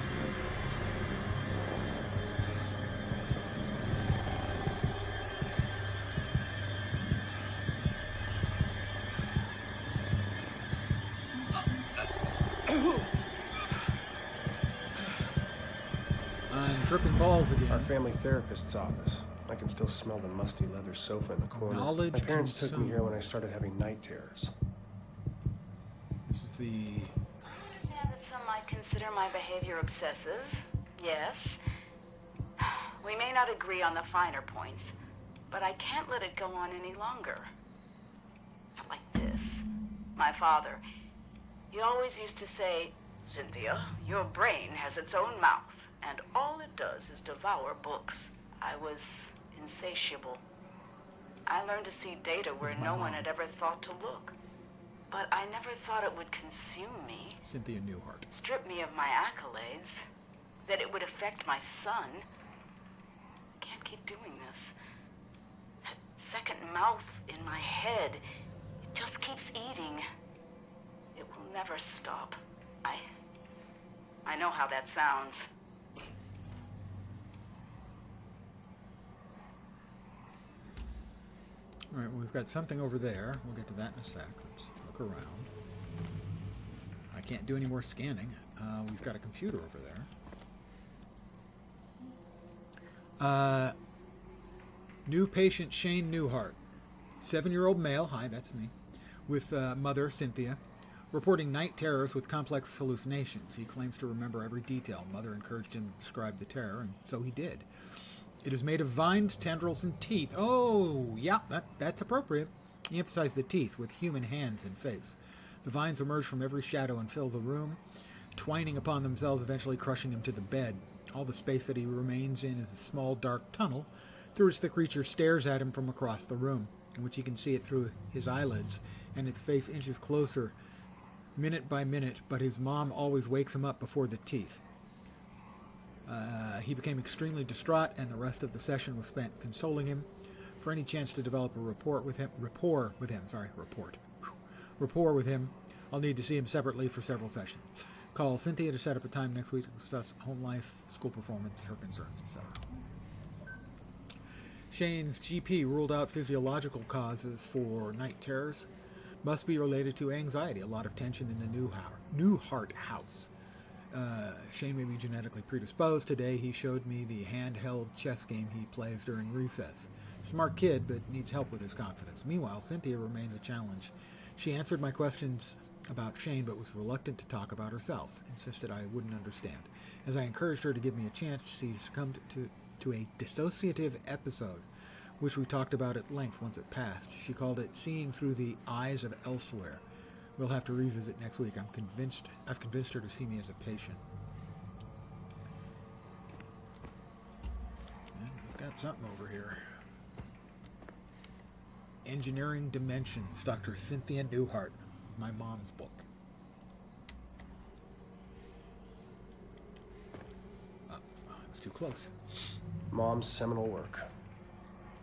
I'm tripping balls Our again. family therapist's office. I can still smell the musty leather sofa in the corner. Knowledge My parents took me here consumed. when I started having night terrors. This is the... I understand that some might consider my behavior obsessive. Yes. We may not agree on the finer points, but I can't let it go on any longer. Not like this. My father, he always used to say, "Cynthia, your brain has its own mouth, and all it does is devour books." I was insatiable. I learned to see data where no one had ever thought to look. But I never thought it would consume me, Cynthia Newhart. strip me of my accolades, that it would affect my son. I can't keep doing this. That second mouth in my head, it just keeps eating. It will never stop. I know how that sounds. All right, well, we've got something over there. We'll get to that in a sec. Let's look around. I can't do any more scanning. We've got a computer over there. New patient Shane Newhart. 7-year-old male, hi, that's me, with mother Cynthia, reporting night terrors with complex hallucinations. He claims to remember every detail. Mother encouraged him to describe the terror, and so he did. It is made of vines, tendrils, and teeth. Oh, yeah, that's appropriate. He emphasized the teeth with human hands and face. The vines emerge from every shadow and fill the room, twining upon themselves, eventually crushing him to the bed. All the space that he remains in is a small, dark tunnel through which the creature stares at him from across the room, in which he can see it through his eyelids, and its face inches closer, minute by minute, but his mom always wakes him up before the teeth. He became extremely distraught, and the rest of the session was spent consoling him. For any chance to develop a rapport with him, I'll need to see him separately for several sessions. Call Cynthia to set up a time next week to discuss home life, school performance, her concerns, etc. Shane's GP ruled out physiological causes for night terrors. Must be related to anxiety, a lot of tension in the Newhart house. Shane may be genetically predisposed. Today he showed me the handheld chess game he plays during recess. Smart kid, but needs help with his confidence. Meanwhile, Cynthia remains a challenge. She answered my questions about Shane, but was reluctant to talk about herself. Insisted I wouldn't understand. As I encouraged her to give me a chance, she succumbed to a dissociative episode, which we talked about at length once it passed. She called it seeing through the eyes of elsewhere. We'll have to revisit next week. I've convinced her to see me as a patient. And we've got something over here. Engineering Dimensions, Dr. Cynthia Newhart, my mom's book. I was too close. Mom's seminal work.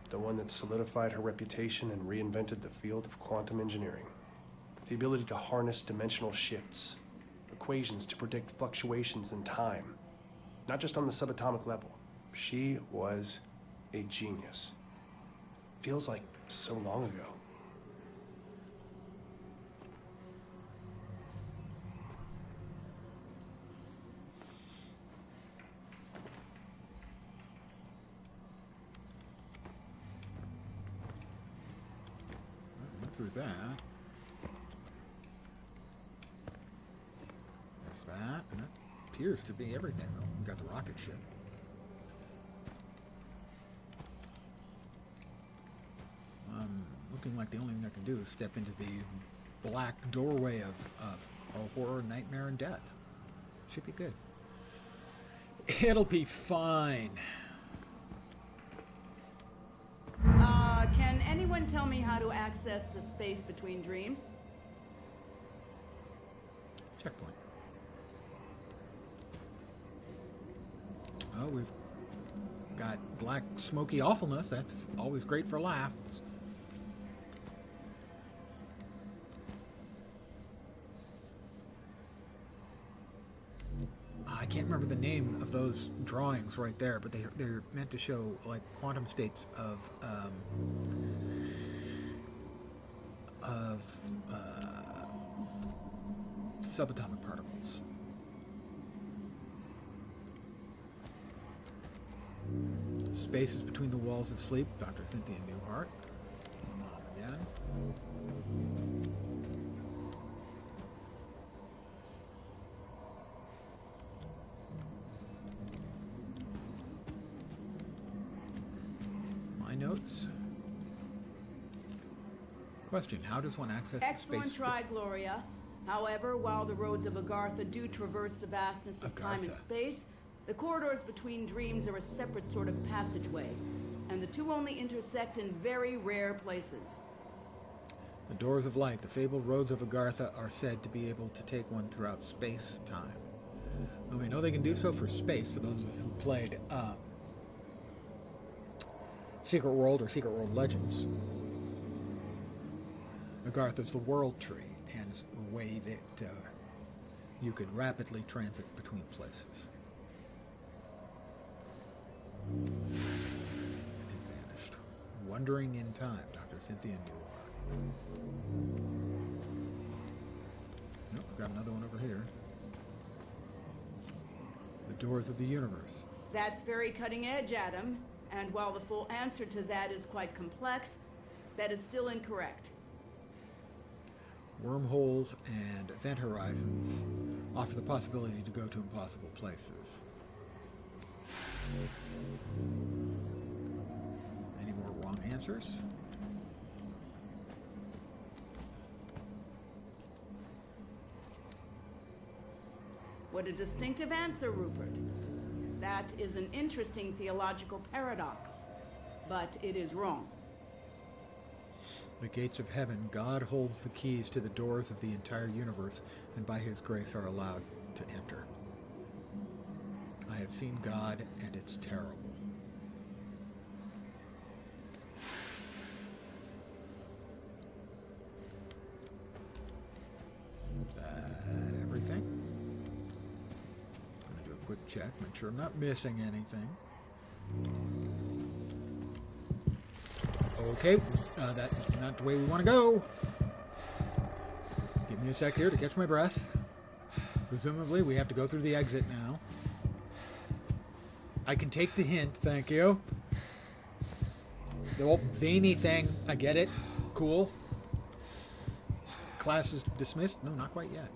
The one that solidified her reputation and reinvented the field of quantum engineering. The ability to harness dimensional shifts, equations to predict fluctuations in time, not just on the subatomic level. She was a genius. Feels like so long ago. Went through that. There's that, and that appears to be everything. Oh, we got the rocket ship. Looking like the only thing I can do is step into the black doorway of a horror, nightmare, and death. Should be good. It'll be fine. Can anyone tell me how to access the space between dreams? Checkpoint. Oh, we've got black smoky awfulness. That's always great for laughs. I can't remember the name of those drawings right there, but they're meant to show like quantum states of subatomic particles. Spaces between the walls of sleep, Dr. Cynthia Newhart. Mom again. My notes. Question, how does one access the Excellent space? try, Gloria. However, while the roads of Agartha do traverse the vastness of time and Agartha. space, the corridors between dreams are a separate sort of passageway, and the two only intersect in very rare places. The doors of light, the fabled roads of Agartha, are said to be able to take one throughout space-time. Well, we know they can do so for space, for those of us who played Secret World or Secret World Legends. Agartha's the world tree, and it's a way that you could rapidly transit between places. It vanished. Wandering in time, Dr. Cynthia Newhart. Nope, I've got another one over here. The doors of the universe. That's very cutting edge, Adam, and while the full answer to that is quite complex, that is still incorrect. Wormholes and event horizons offer the possibility to go to impossible places. Any more wrong answers? What a distinctive answer, Rupert. That is an interesting theological paradox, but it is wrong. The gates of heaven, God holds the keys to the doors of the entire universe, and by his grace are allowed to enter. I have seen God, and it's terrible. Is that everything? Gonna do a quick check, make sure I'm not missing anything. Okay, that's not the way we want to go. Give me a sec here to catch my breath. Presumably, we have to go through the exit now. I can take the hint, thank you. The old veiny thing, I get it. Cool. Class is dismissed? No, not quite yet.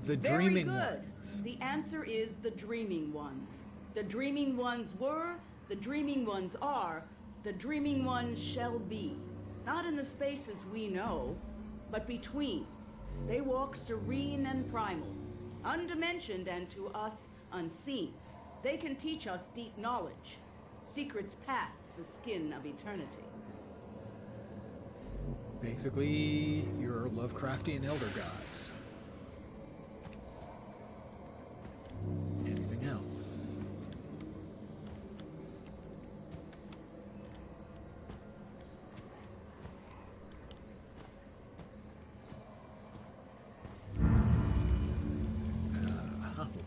The Very dreaming good. ones. The answer is the dreaming ones. The dreaming ones were, the dreaming ones are, the dreaming ones shall be. Not in the spaces we know, but between. They walk serene and primal, undimensioned and to us unseen. They can teach us deep knowledge, secrets past the skin of eternity. Basically, your Lovecraftian elder gods. Anything else?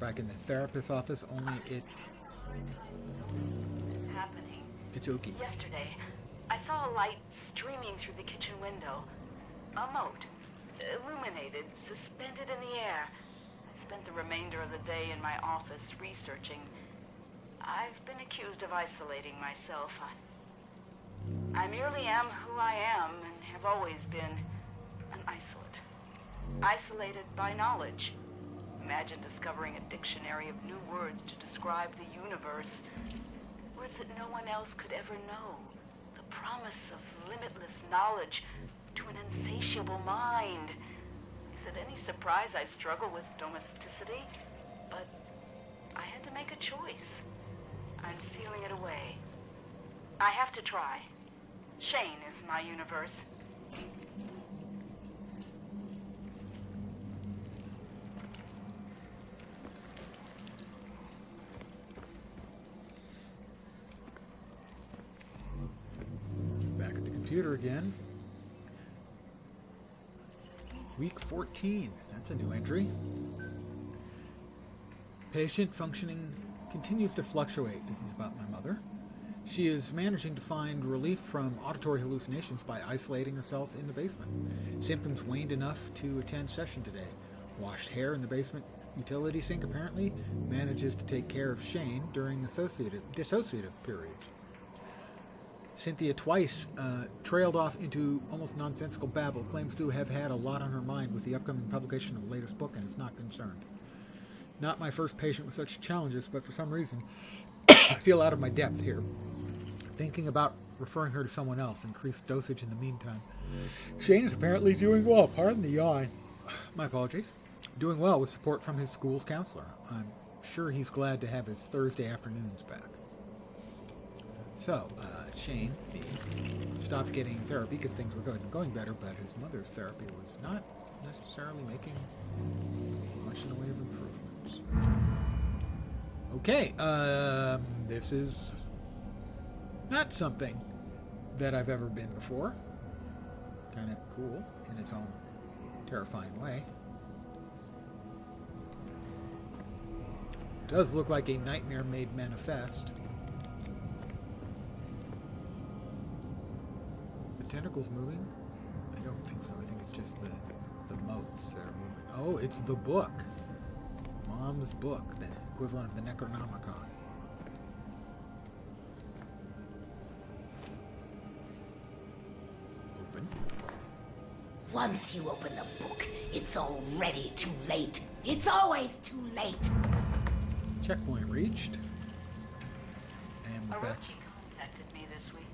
back in the therapist's office, only It's happening. it's Oki. Yesterday, I saw a light streaming through the kitchen window. A mote, illuminated, suspended in the air. I spent the remainder of the day in my office researching. I've been accused of isolating myself. I merely am who I am and have always been an isolate. Isolated by knowledge. Imagine discovering a dictionary of new words to describe the universe. Words that no one else could ever know. The promise of limitless knowledge to an insatiable mind. Is it any surprise I struggle with domesticity? But I had to make a choice. I'm sealing it away. I have to try. Shane is my universe. Back at the computer again. Week 14. That's a new entry. Patient functioning continues to fluctuate. This is about my mother. She is managing to find relief from auditory hallucinations by isolating herself in the basement. Symptoms waned enough to attend session today. Washed hair in the basement utility sink apparently manages to take care of Shane during dissociative periods. Cynthia twice trailed off into almost nonsensical babble, claims to have had a lot on her mind with the upcoming publication of the latest book and is not concerned. Not my first patient with such challenges, but for some reason, I feel out of my depth here. Thinking about referring her to someone else, increased dosage in the meantime. Shane is apparently doing well, pardon the yawn. My apologies. Doing well with support from his school's counselor. I'm sure he's glad to have his Thursday afternoons back. So, Shane stopped getting therapy because things were going better, but his mother's therapy was not necessarily making much in the way of improvements. Okay, this is not something that I've ever been before. Kind of cool in its own terrifying way. Does look like a nightmare made manifest. The tentacles moving? I don't think so. I think it's just the motes that are moving. Oh, it's the book. Mom's book, the equivalent of the Necronomicon. Open. Once you open the book, it's already too late. It's always too late. Checkpoint reached. And we're back. Orochi contacted me this week.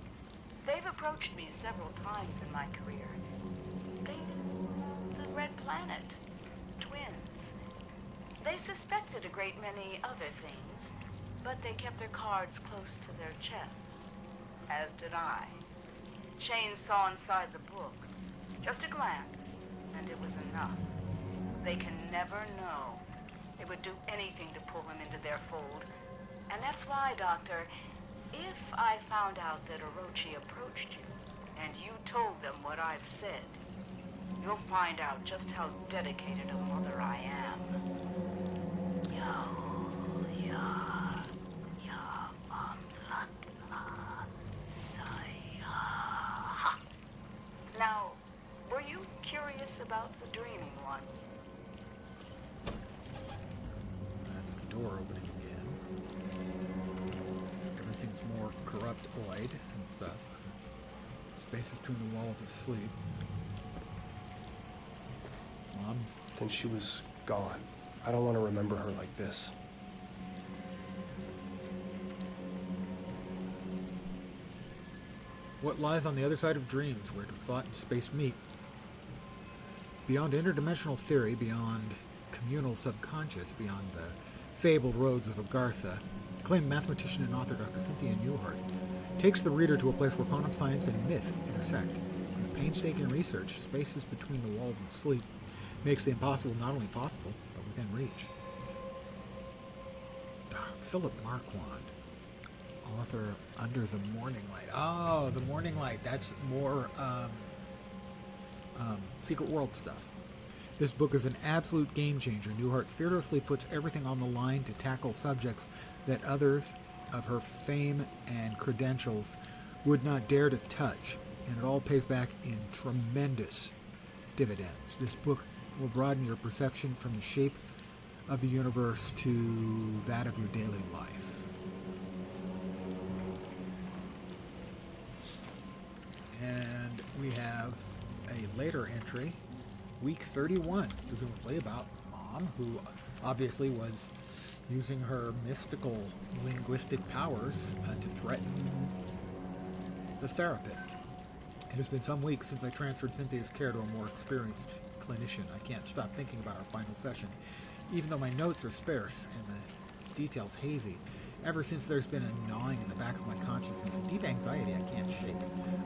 They've approached me several times in my career. The Red Planet. Twins. They suspected a great many other things, but they kept their cards close to their chest. As did I. Shane saw inside the book. Just a glance, and it was enough. They can never know. They would do anything to pull him into their fold. And that's why, Doctor, if I found out that Orochi approached you, and you told them what I've said, you'll find out just how dedicated a mother I am. Now, were you curious about the dreaming ones? That's the door opening again. Everything's more corrupt-oid and stuff. Spaces between the walls of sleep. Mom's... Then she was gone. I don't want to remember her like this. What lies on the other side of dreams, where do thought and space meet? Beyond interdimensional theory, beyond communal subconscious, beyond the fabled roads of Agartha, acclaimed mathematician and author Dr. Cynthia Newhart takes the reader to a place where quantum science and myth intersect. With painstaking research, spaces between the walls of sleep makes the impossible not only possible, but within reach. Philip Marquand, author Under the Morning Light. Oh, the Morning Light. That's more Secret World stuff. This book is an absolute game changer. Newhart fearlessly puts everything on the line to tackle subjects that others of her fame and credentials would not dare to touch, and it all pays back in tremendous dividends. This book will broaden your perception from the shape of the universe to that of your daily life. And we have a later entry, week 31, presumably about Mom, who obviously was using her mystical linguistic powers to threaten the therapist. It has been some weeks since I transferred Cynthia's care to a more experienced clinician. I can't stop thinking about our final session, even though my notes are sparse and the details hazy. Ever since there's been a gnawing in the back of my consciousness, a deep anxiety I can't shake.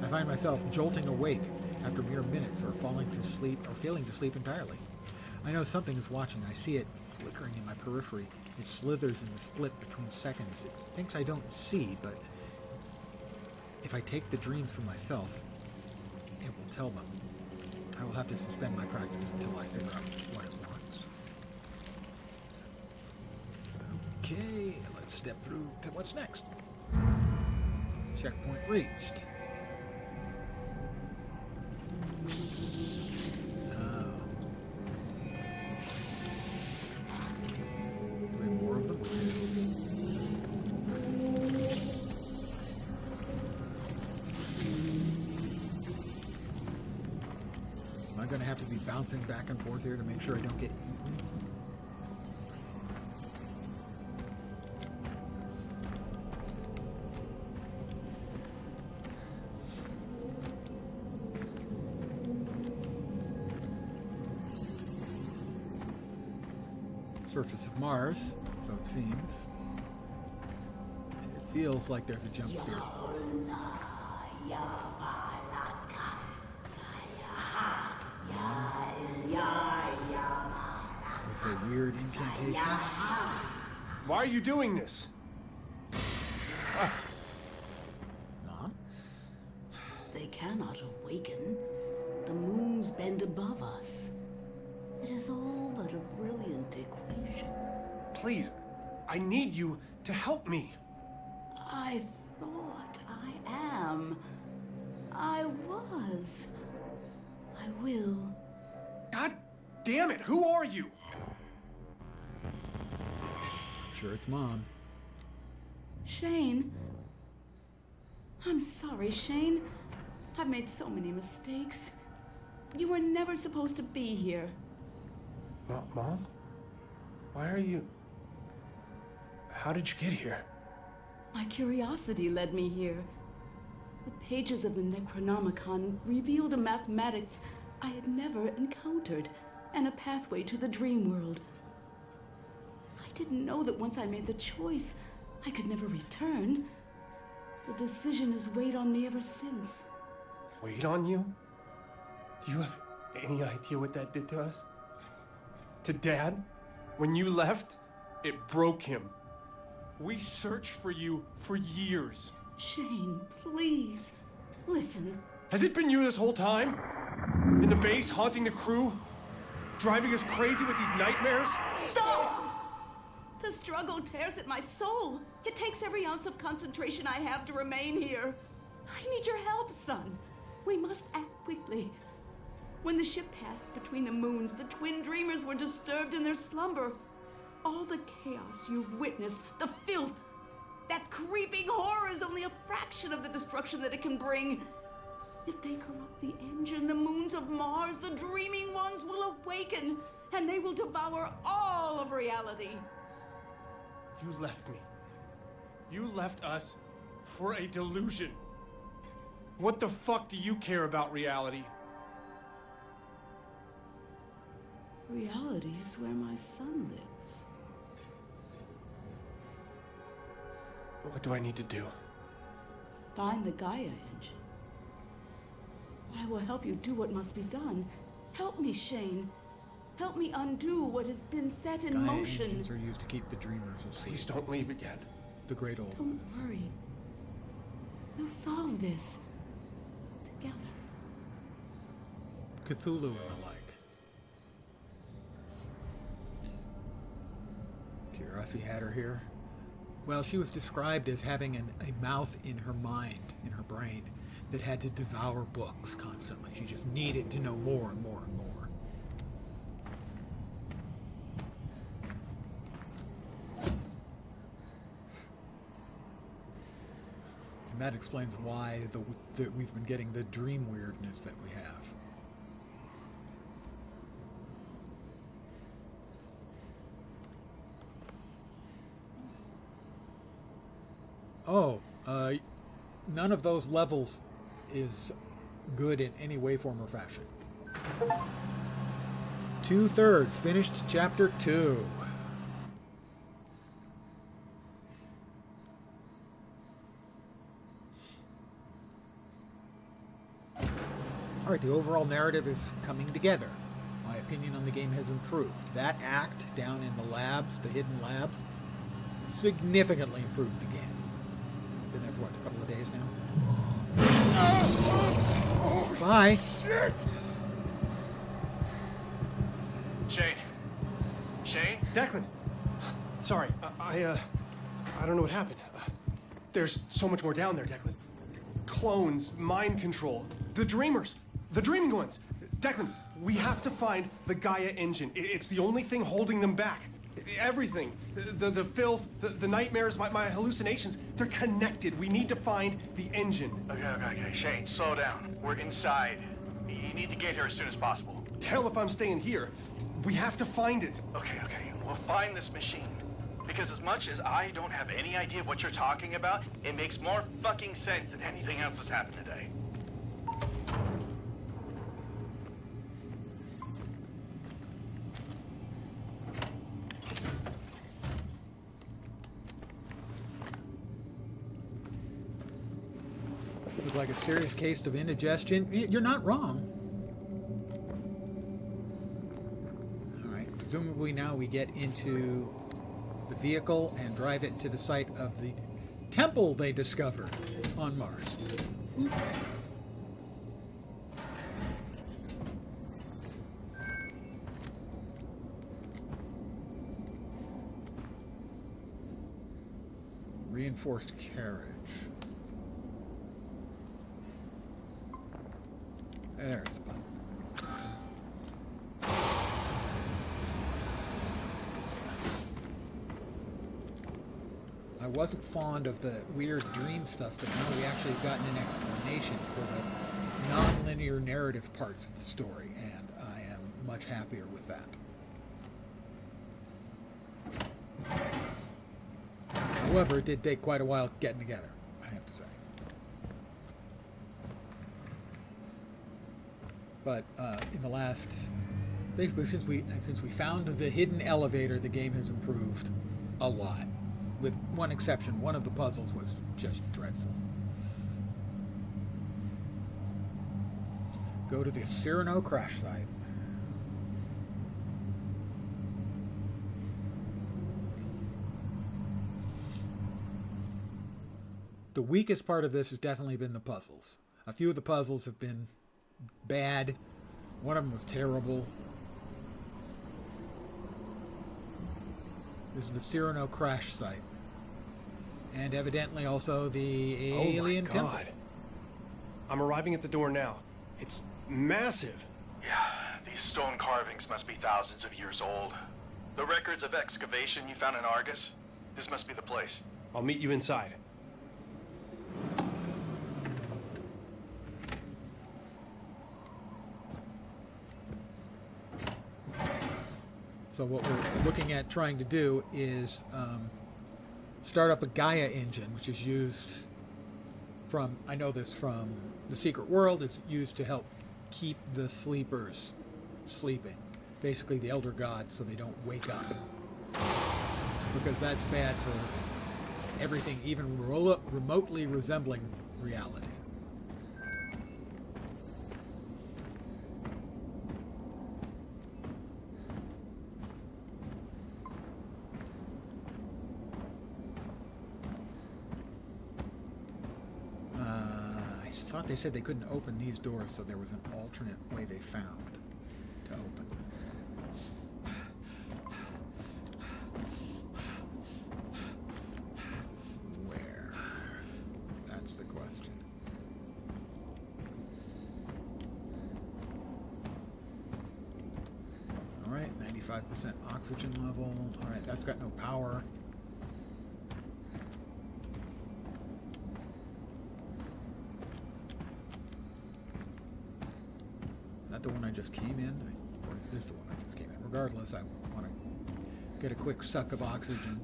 I find myself jolting awake after mere minutes, or falling to sleep, or failing to sleep entirely. I know something is watching. I see it flickering in my periphery. It slithers in the split between seconds. It thinks I don't see, but if I take the dreams for myself, it will tell them. I will have to suspend my practice until I figure out what it wants. Okay, let's step through to what's next. Checkpoint reached. Do more of them? Am I going to have to be bouncing back and forth here to make sure I don't get eaten? Surface of Mars, so it seems. It feels like there's a jump scare. With her weird incantations. Why are you doing this? Mom? They cannot awaken. The moons bend above us. It is all but a brilliant equation. Please, I need you to help me. I thought I am. I was. I will. God damn it, who are you? I'm sure it's Mom. Shane. I'm sorry, Shane. I've made so many mistakes. You were never supposed to be here. Mom? Why are you... How did you get here? My curiosity led me here. The pages of the Necronomicon revealed a mathematics I had never encountered, and a pathway to the dream world. I didn't know that once I made the choice, I could never return. The decision has weighed on me ever since. Weighed on you? Do you have any idea what that did to us? To Dad? When you left, it broke him. We searched for you for years. Shane, please, listen. Has it been you this whole time? In the base, haunting the crew? Driving us crazy with these nightmares? Stop! The struggle tears at my soul. It takes every ounce of concentration I have to remain here. I need your help, son. We must act quickly. When the ship passed between the moons, the twin dreamers were disturbed in their slumber. All the chaos you've witnessed, the filth, that creeping horror is only a fraction of the destruction that it can bring. If they corrupt the engine, the moons of Mars, the dreaming ones will awaken, and they will devour all of reality. You left me. You left us for a delusion. What the fuck do you care about reality? Reality is where my son lives. What do I need to do? Find the Gaia engine. I will help you do what must be done. Help me, Shane. Help me undo what has been set in Gaia motion. engines are used to keep the dreamers asleep. Please don't leave again. The great old Don't ones. worry. We'll solve this. Together. Cthulhu and the like. Cressy had her here? Well, she was described as having a mouth in her mind, in her brain, that had to devour books constantly. She just needed to know more and more and more. And that explains why we've been getting the dream weirdness that we have. Oh, none of those levels is good in any way, form, or fashion. 2/3 finished chapter 2. Alright, the overall narrative is coming together. My opinion on the game has improved. That act down in the labs, the hidden labs, significantly improved the game. Been there for what, a couple of days now? Bye. Shit! Shane? Declan! Sorry, I don't know what happened. There's so much more down there, Declan. Clones, mind control, the dreamers, the dreaming ones. Declan, we have to find the Gaia engine. It's the only thing holding them back. Everything. The filth, the nightmares, my hallucinations, they're connected. We need to find the engine. Okay. Shane, slow down. We're inside. You need to get here as soon as possible. Hell if I'm staying here. We have to find it. Okay. We'll find this machine. Because as much as I don't have any idea what you're talking about, it makes more fucking sense than anything else that's happened today. Looks like a serious case of indigestion. You're not wrong. Alright, presumably now we get into the vehicle and drive it to the site of the temple they discovered on Mars. Oops. Reinforced carriage. There's the button. I wasn't fond of the weird dream stuff, but now we actually have gotten an explanation for the non-linear narrative parts of the story, and I am much happier with that. However, it did take quite a while getting together, I have to say. But in the last, basically since we found the hidden elevator, the game has improved a lot. With one exception, one of the puzzles was just dreadful. Go to the Cyrano crash site. The weakest part of this has definitely been the puzzles. A few of the puzzles have been bad. One of them was terrible. This is the Cyrano crash site. And evidently also the alien temple. Oh my God. I'm arriving at the door now. It's massive. Yeah, these stone carvings must be thousands of years old. The records of excavation you found in Argus, this must be the place. I'll meet you inside. So what we're looking at trying to do is start up a Gaia engine, which is used from, I know this from The Secret World, is used to help keep the sleepers sleeping. Basically the elder gods, so they don't wake up. Because that's bad for everything even remotely resembling reality. I thought they said they couldn't open these doors, so there was an alternate way they found to open. 85% oxygen level. Alright, that's got no power. Is that the one I just came in? Or is this the one I just came in? Regardless, I want to get a quick suck of oxygen.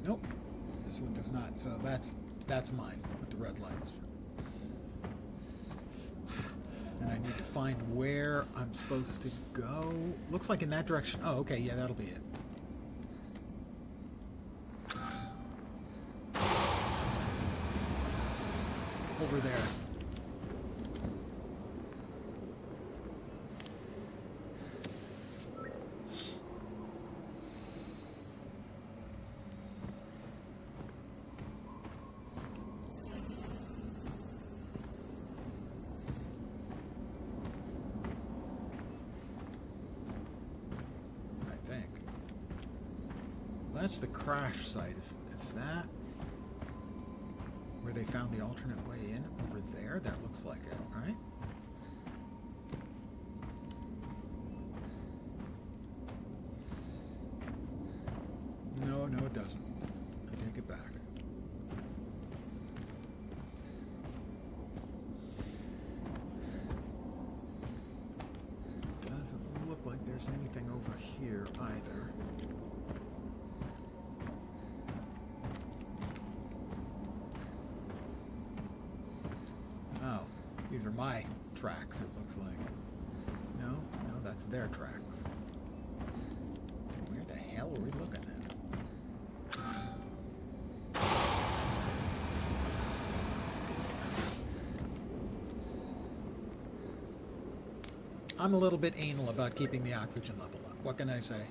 Nope. This one does not. So that's mine with the red lights. And I need to find where I'm supposed to go. Looks like in that direction. Oh, okay. Yeah, that'll be it. Over there. I think. That's the crash site. Is that where they found the alternate way in? Over there? That looks like it, right? No, it doesn't. I take it back. Doesn't look like there's anything over here either. Oh, these are my tracks, it looks like. No, that's their tracks. Where the hell are we looking at? I'm a little bit anal about keeping the oxygen level up. What can I say?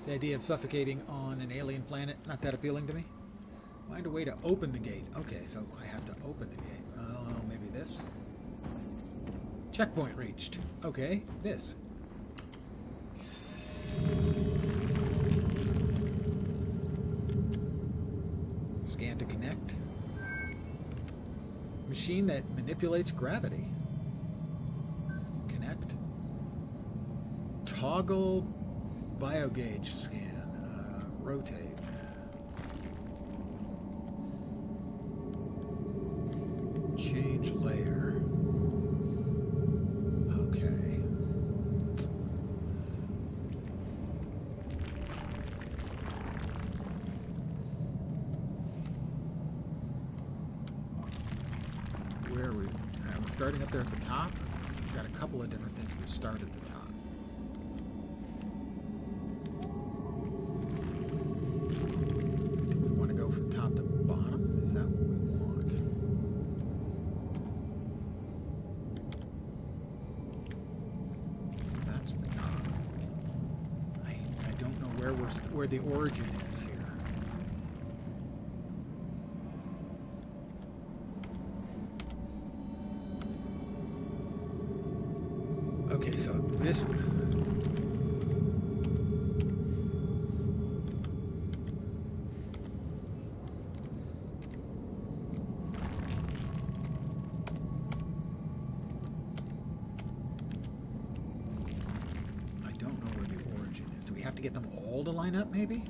The idea of suffocating on an alien planet, not that appealing to me. Find a way to open the gate. Okay, so I have to open the gate. Oh, maybe this? Checkpoint reached. Okay, this. Scan to connect. Machine that manipulates gravity. Connect. Toggle biogauge scan. Rotate. Change layer. Okay. Where are we? We're starting up there at the top. We've got a couple of different things that start at the top. Do we want to go from top to bottom? Is that what we want? So that's the top. I don't know where the origin is here. Okay, so this one. I don't know where the origin is. Do we have to get them all to line up, maybe?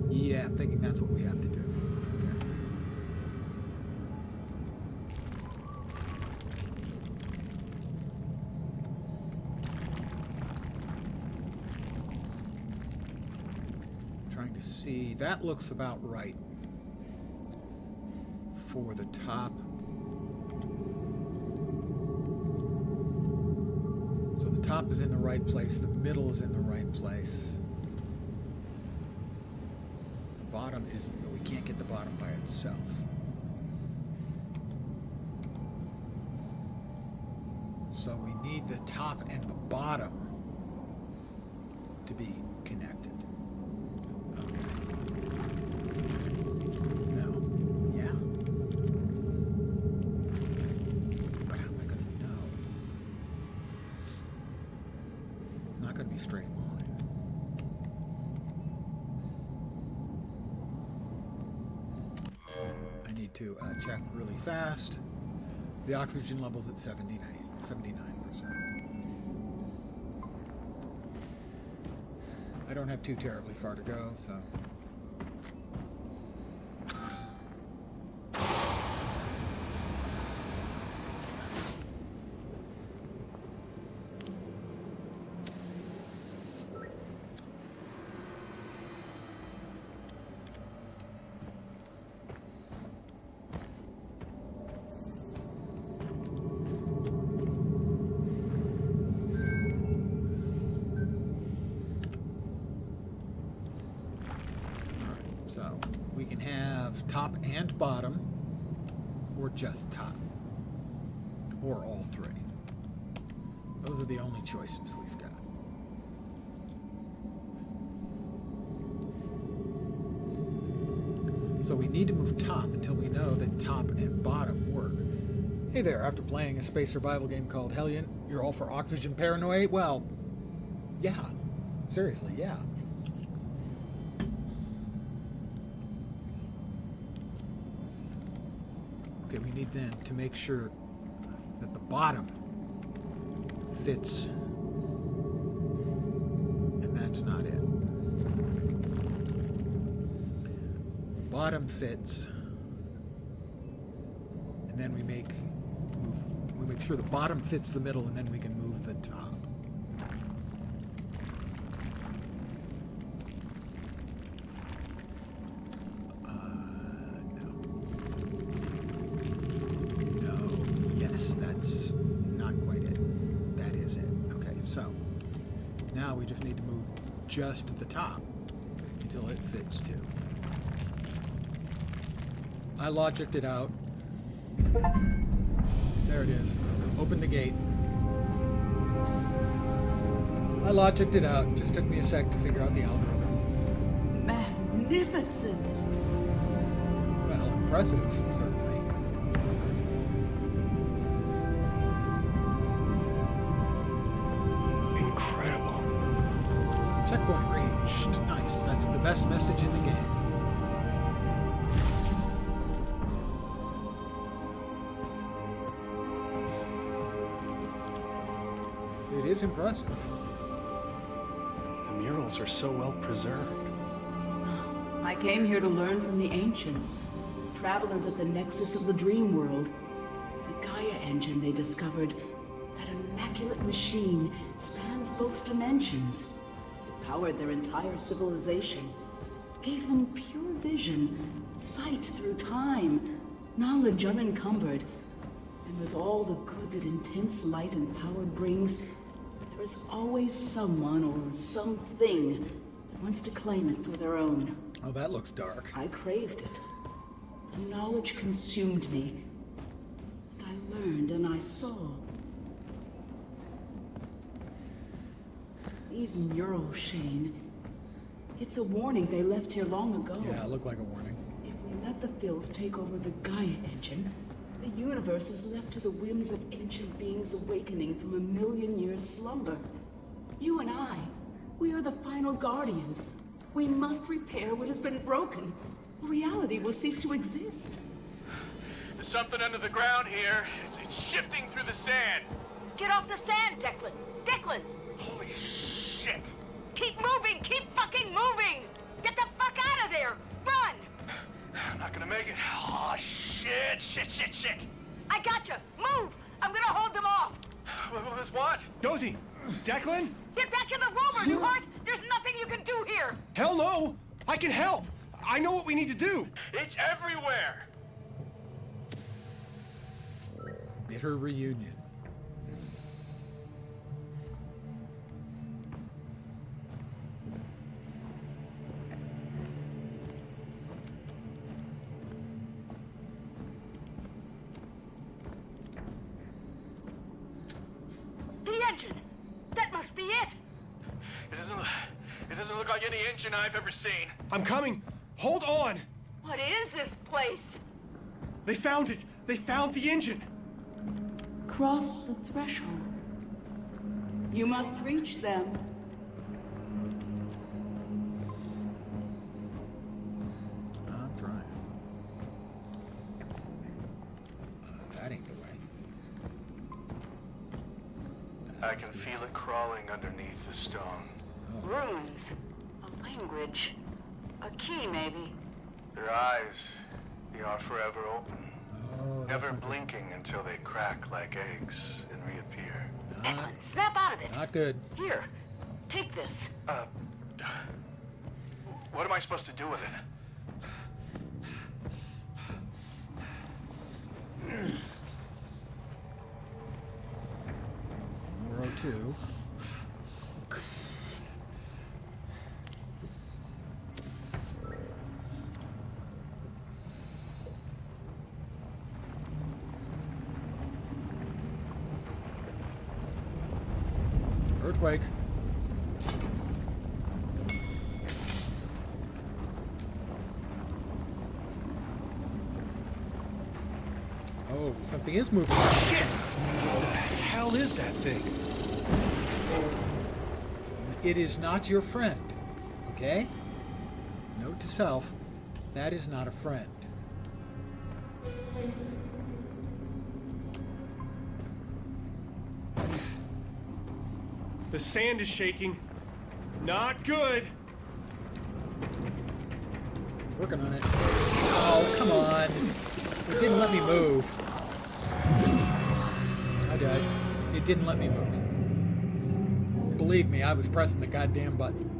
Yeah, I'm thinking that's what we have to do. Okay. Trying to see. That looks about right for the top. So the top is in the right place. The middle is in the right place. The bottom isn't, but we can't get the bottom by itself. So we need the top and the bottom to be connected. Straight line. need to check really fast. The oxygen level's at 79%. I don't have too terribly far to go, so... So, we can have top and bottom, or just top, or all three. Those are the only choices we've got. So we need to move top until we know that top and bottom work. Hey there, after playing a space survival game called Hellion, you're all for oxygen paranoia? Well, yeah. Seriously, yeah. Okay, we need then to make sure that the bottom fits, and that's not it. Bottom fits, and then we make sure the bottom fits the middle, and then we can move the top. Now we just need to move just the top until it fits too. I logicked it out. There it is. Open the gate. I logicked it out. Just took me a sec to figure out the algorithm. Magnificent. Well, impressive, certainly. Checkpoint reached. Nice. That's the best message in the game. It is impressive. The murals are so well preserved. I came here to learn from the ancients, travelers at the nexus of the dream world. The Gaia engine they discovered, that immaculate machine, spans both dimensions. Powered their entire civilization, gave them pure vision, sight through time, knowledge unencumbered, and with all the good that intense light and power brings, there is always someone or something that wants to claim it for their own. Oh, that looks dark. I craved it. The knowledge consumed me. And I learned and I saw. These murals, Shane. It's a warning they left here long ago. Yeah, it looked like a warning. If we let the filth take over the Gaia engine, the universe is left to the whims of ancient beings awakening from a million-year slumber. You and I, we are the final guardians. We must repair what has been broken. Reality will cease to exist. There's something under the ground here. It's shifting through the sand. Get off the sand, Declan! Declan! Holy shit! Keep moving! Keep fucking moving! Get the fuck out of there! Run! I'm not gonna make it. Oh, shit, shit, shit, shit! I gotcha! Move! I'm gonna hold them off! With what? Dozy! Declan? Get back to the rover, Newhart! There's nothing you can do here! Hell no! I can help! I know what we need to do! It's everywhere! Bitter reunion. The engine! That must be it! It doesn't look like any engine I've ever seen. I'm coming! Hold on! What is this place? They found it! They found the engine! Cross the threshold. You must reach them. I'm trying. I can feel it crawling underneath the stone. Runes. A language. A key, maybe. Their eyes, they are forever open. Oh, that's Never not good. blinking until they crack like eggs and reappear. Declan, snap out of it. Not good. Here, take this. What am I supposed to do with it? Row 2. Earthquake. Oh, something is moving. Shit! What the hell is that thing? It is not your friend, okay? Note to self, that is not a friend. The sand is shaking. Not good. Working on it. Oh, come on. It didn't let me move. I died. It didn't let me move. Believe me, I was pressing the goddamn button.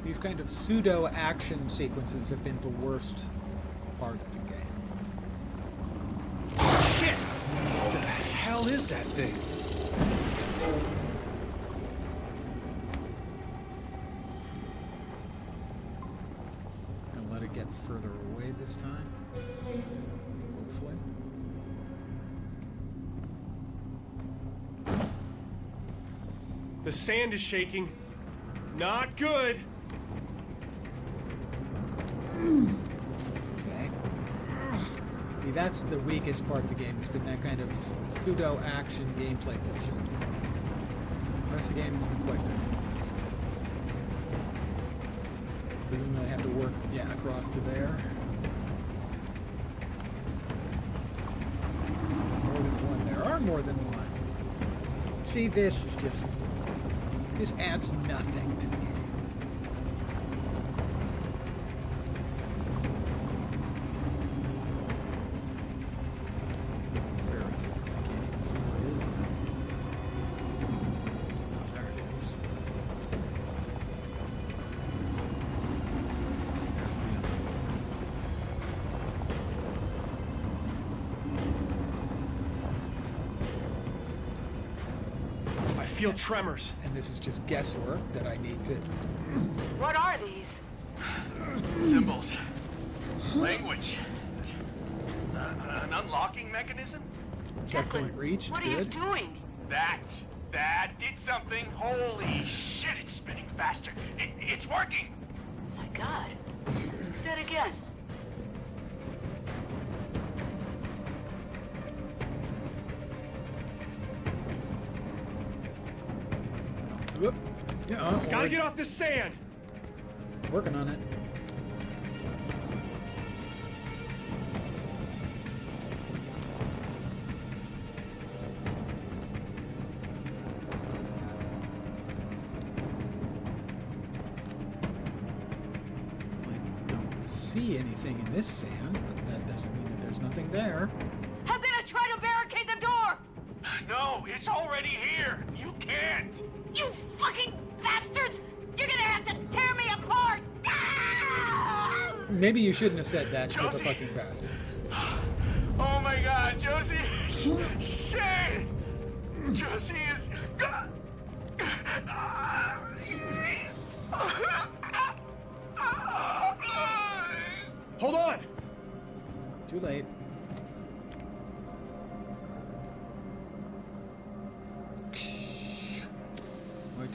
These kind of pseudo-action sequences have been the worst part of the game. Shit! What the hell is that thing? Gonna let it get further away this time. Hopefully. The sand is shaking. Not good. Okay. See, that's the weakest part of the game. It's been that kind of pseudo-action gameplay bullshit. The rest of the game has been quite good. Presumably I have to work, yeah, across to there. More than one. There are more than one. See, this is just... This adds nothing to the game. Where is it? I can't even see where it is now. There it is. There's the other one. I feel tremors. And this is just guesswork that I need to... What are these? Symbols. Language. An unlocking mechanism? Checkpoint reached. What are you Good. doing? That did something. Holy shit, it's spinning faster. It's working. My God. Do that again. Whoop. Yeah, Gotta get off this sand. working on it. I don't see anything in this sand, but that doesn't mean that there's nothing there. I'm gonna try to barricade the door! No, it's already here. You can't. You fucking bastards! You're gonna have to tear me apart! Ah! Maybe you shouldn't have said that to the Josie. fucking bastards. Oh my God, Josie! Shit! Josie is. Hold on. Too late.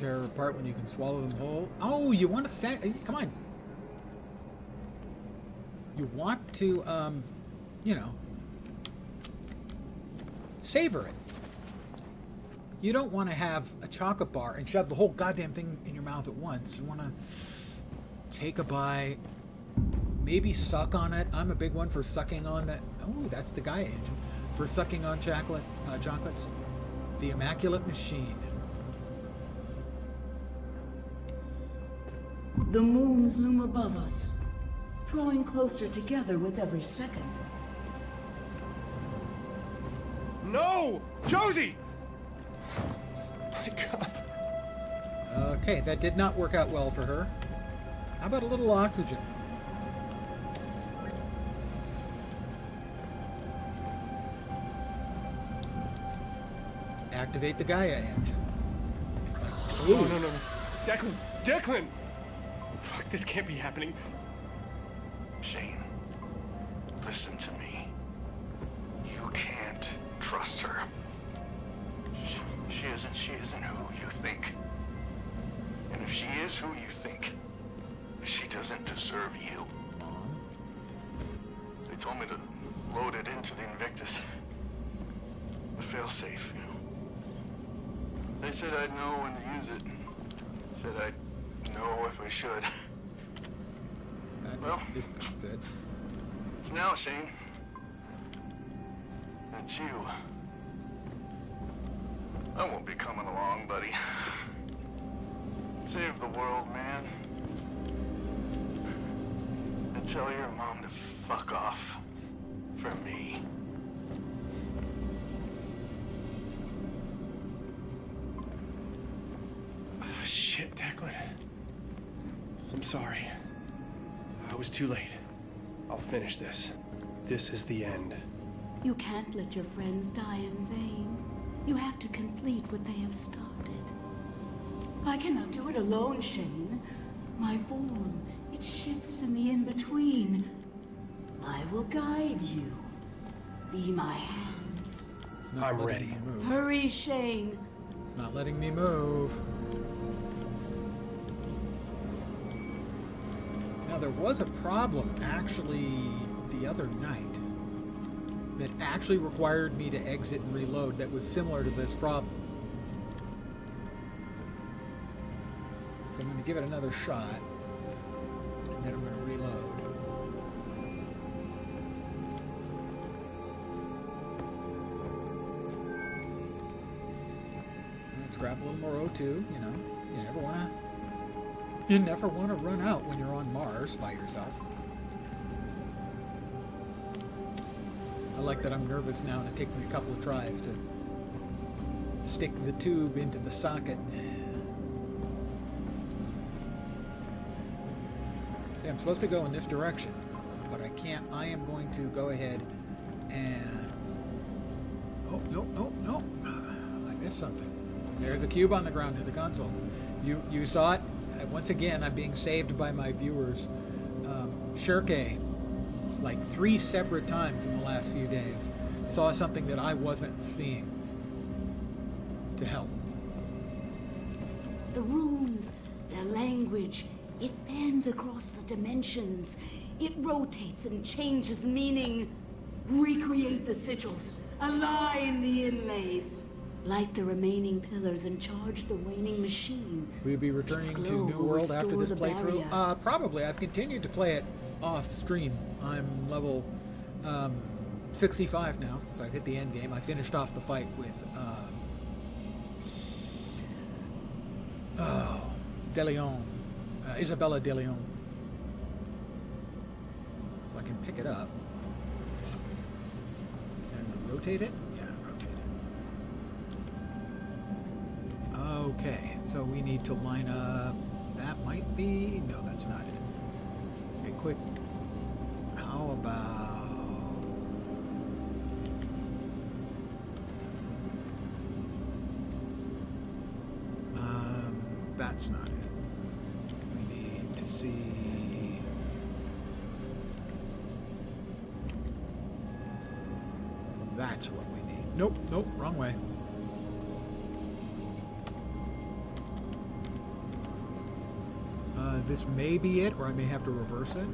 tear her apart when you can swallow them whole. Oh, you want to come on. You want to, you know, savor it. You don't want to have a chocolate bar and shove the whole goddamn thing in your mouth at once. You want to take a bite, maybe suck on it. I'm a big one for sucking on that. Oh, that's the Gaia engine. For sucking on chocolates. The Immaculate Machine. The moons loom above us, drawing closer together with every second. No! Josie! My God. Okay, that did not work out well for her. How about a little oxygen? Activate the Gaia engine. No, no, no. Declan! Declan! Fuck, this can't be happening. Shane, listen to me. You can't trust her. She isn't who you think. And if she is who you think, she doesn't deserve you. They told me to load it into the Invictus. The failsafe, you know. They said I'd know when to use it. Said I'd know if we should. Well, This could fit. it's now, Shane. It's you. I won't be coming along, buddy. Save the world, man. And tell your mom to fuck off. From me. Shit, Declan. I'm sorry. I was too late. I'll finish this. This is the end. You can't let your friends die in vain. You have to complete what they have started. I cannot do it alone, Shane. My form, it shifts in the in-between. I will guide you. Be my hands. It's not I'm letting ready. me move. Hurry, Shane. It's not letting me move. Now, there was a problem, actually, the other night that actually required me to exit and reload that was similar to this problem. So I'm going to give it another shot, and then I'm going to reload. Let's grab a little more O2, you know. You never want to run out when you're on Mars by yourself. I like that I'm nervous now, and it takes me a couple of tries to stick the tube into the socket. See, I'm supposed to go in this direction, but I can't. I am going to go ahead and... Oh, no. I missed something. There's a cube on the ground near the console. You saw it? Once again, I'm being saved by my viewers. Shirke, like 3 separate times in the last few days, saw something that I wasn't seeing to help. The runes, their language, it bends across the dimensions. It rotates and changes meaning. Recreate the sigils. Align the inlays. Light the remaining pillars and charge the waning machine. Will you be returning Its to glow New will World after restore this the playthrough? barrier. Probably. I've continued to play it off stream. I'm level 65 now, so I've hit the end game. I finished off the fight with De Leon, Isabella De Leon. So I can pick it up and rotate it. Yeah, rotate it. Okay, so we need to line up. That might be. No, that's not it. Okay, quick. How about? That's not it. We need to see. That's what we need. Nope, wrong way. This may be it, or I may have to reverse it.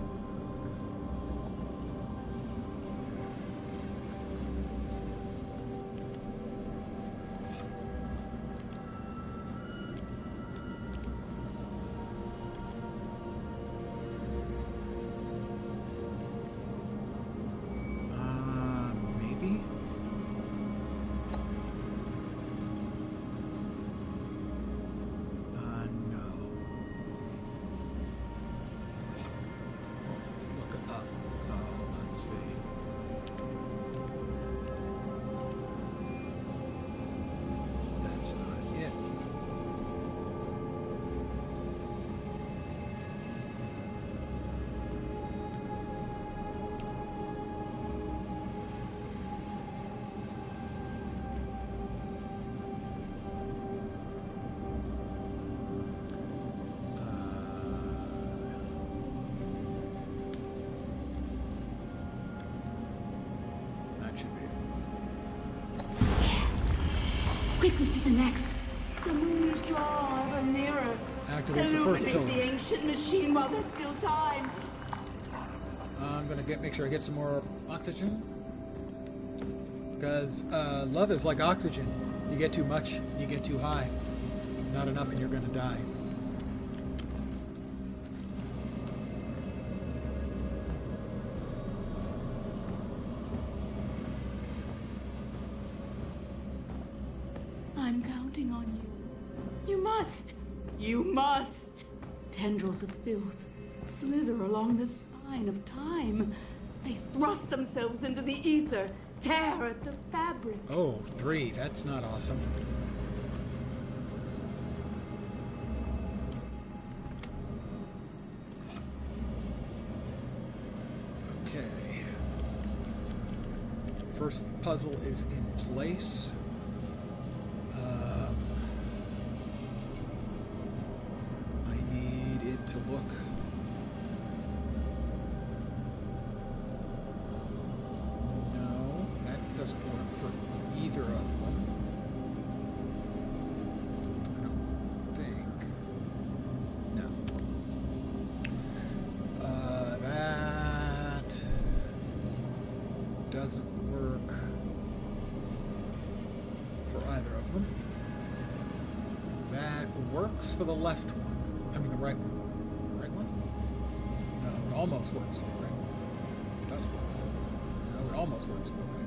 Maybe? No. Look it up. So, let's see. That's not it. That should be it. Yes. Quickly to the next. The moon's draw ever nearer. Activate the first Illuminate pillar. the ancient machine while there's still time. I'm gonna make sure I get some more oxygen. Because love is like oxygen. You get too much, you get too high. Not enough and you're gonna die. I'm counting on you. You must. You must. Tendrils of filth slither along the spine of time. They thrust themselves into the ether, tear at the fabric. Oh, 3. That's not awesome. Okay. First puzzle is in place. I need it to look. No, that doesn't work for either of them. I don't think. No. That doesn't work for either of them. That works for the left one. I mean the right one. Right one? No, it almost works for the right one. It does work. No, it almost works for the right one.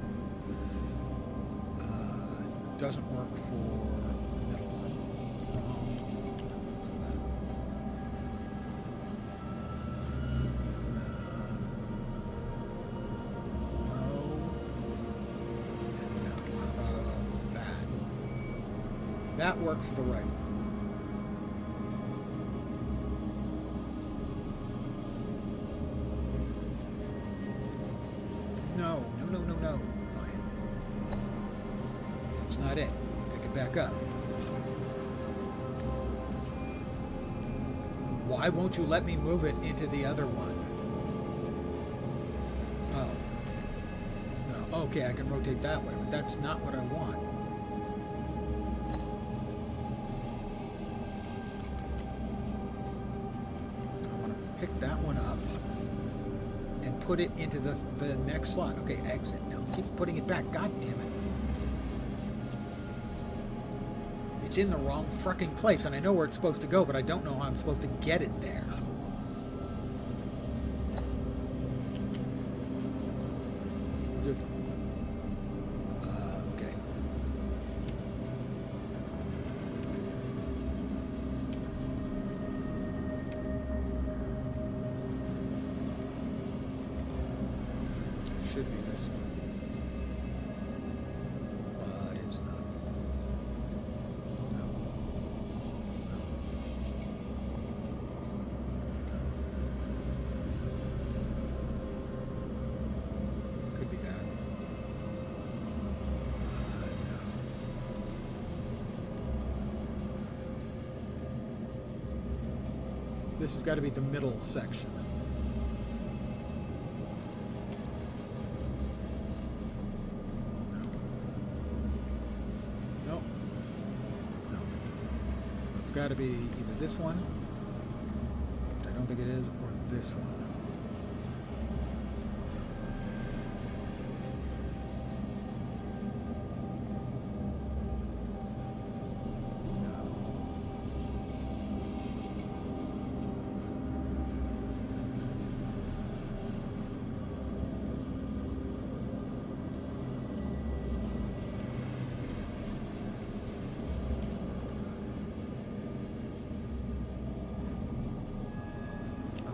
Doesn't work for the middle one. Wrong. No. How about that? That works for the right one. No. Fine. That's not it. Pick it back up. Why won't you let me move it into the other one? Oh. No. Okay, I can rotate that way, but that's not what I want. I want to pick that one up and put it into the next slot. Okay, exit. Now keep putting it back. God damn it. It's in the wrong frickin' place, and I know where it's supposed to go, but I don't know how I'm supposed to get it there. Just... okay. Should be this one. But it's not. No. Could be that. No. This has got to be the middle section. No. No. It's got to be either this one. don't think it is, or this one.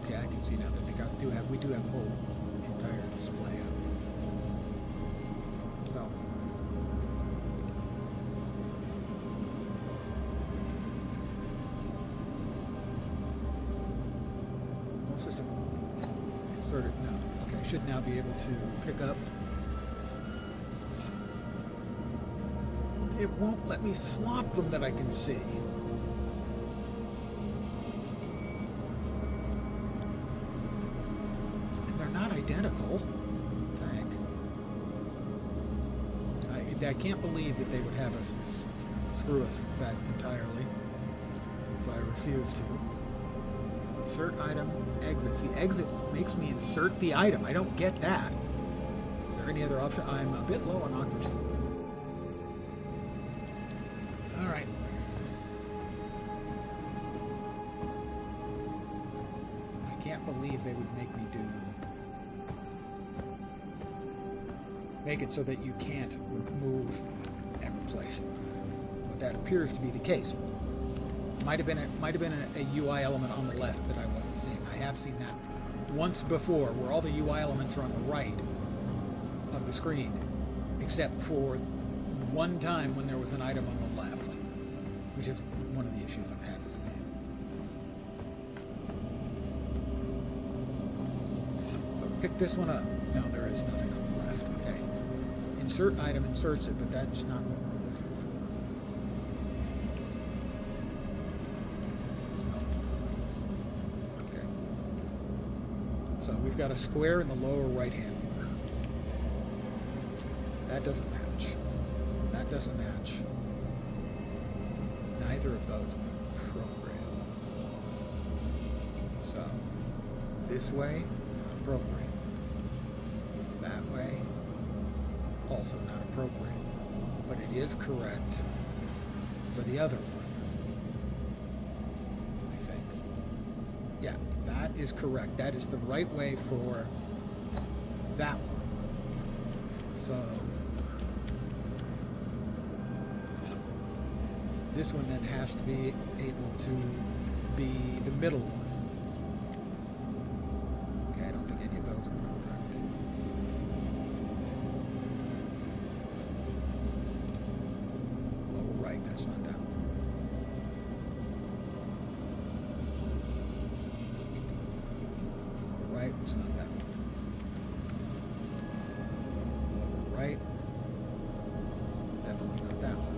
Okay, I can see now that we do have a whole entire display of it. So whole system inserted. No, okay, I should now be able to pick up. It won't let me swap them that I can see. Identical. I can't believe that they would have us screw us that entirely. So I refuse to. Insert item, exit. See, exit makes me insert the item. I don't get that. Is there any other option? I'm a bit low on oxygen. All right. I can't believe they would make me make it so that you can't remove and replace them. But that appears to be the case. Might have been a UI element on the left that I wasn't seeing. I have seen that once before, where all the UI elements are on the right of the screen, except for one time when there was an item on the left, which is one of the issues I've had with the game. So pick this one up. No, there is nothing on the left. Okay. Insert item inserts it, but that's not what we're looking for. Okay. So we've got a square in the lower right-hand corner. That doesn't match. That doesn't match. Neither of those is appropriate. So this way, appropriate. That way, also not appropriate, but it is correct for the other one, I think. Yeah, that is correct. That is the right way for that one. So this one then has to be able to be the middle one. Okay, I don't think any of those are correct. Right, that's not that one. Right, it's not that one. Lower right, definitely not that one.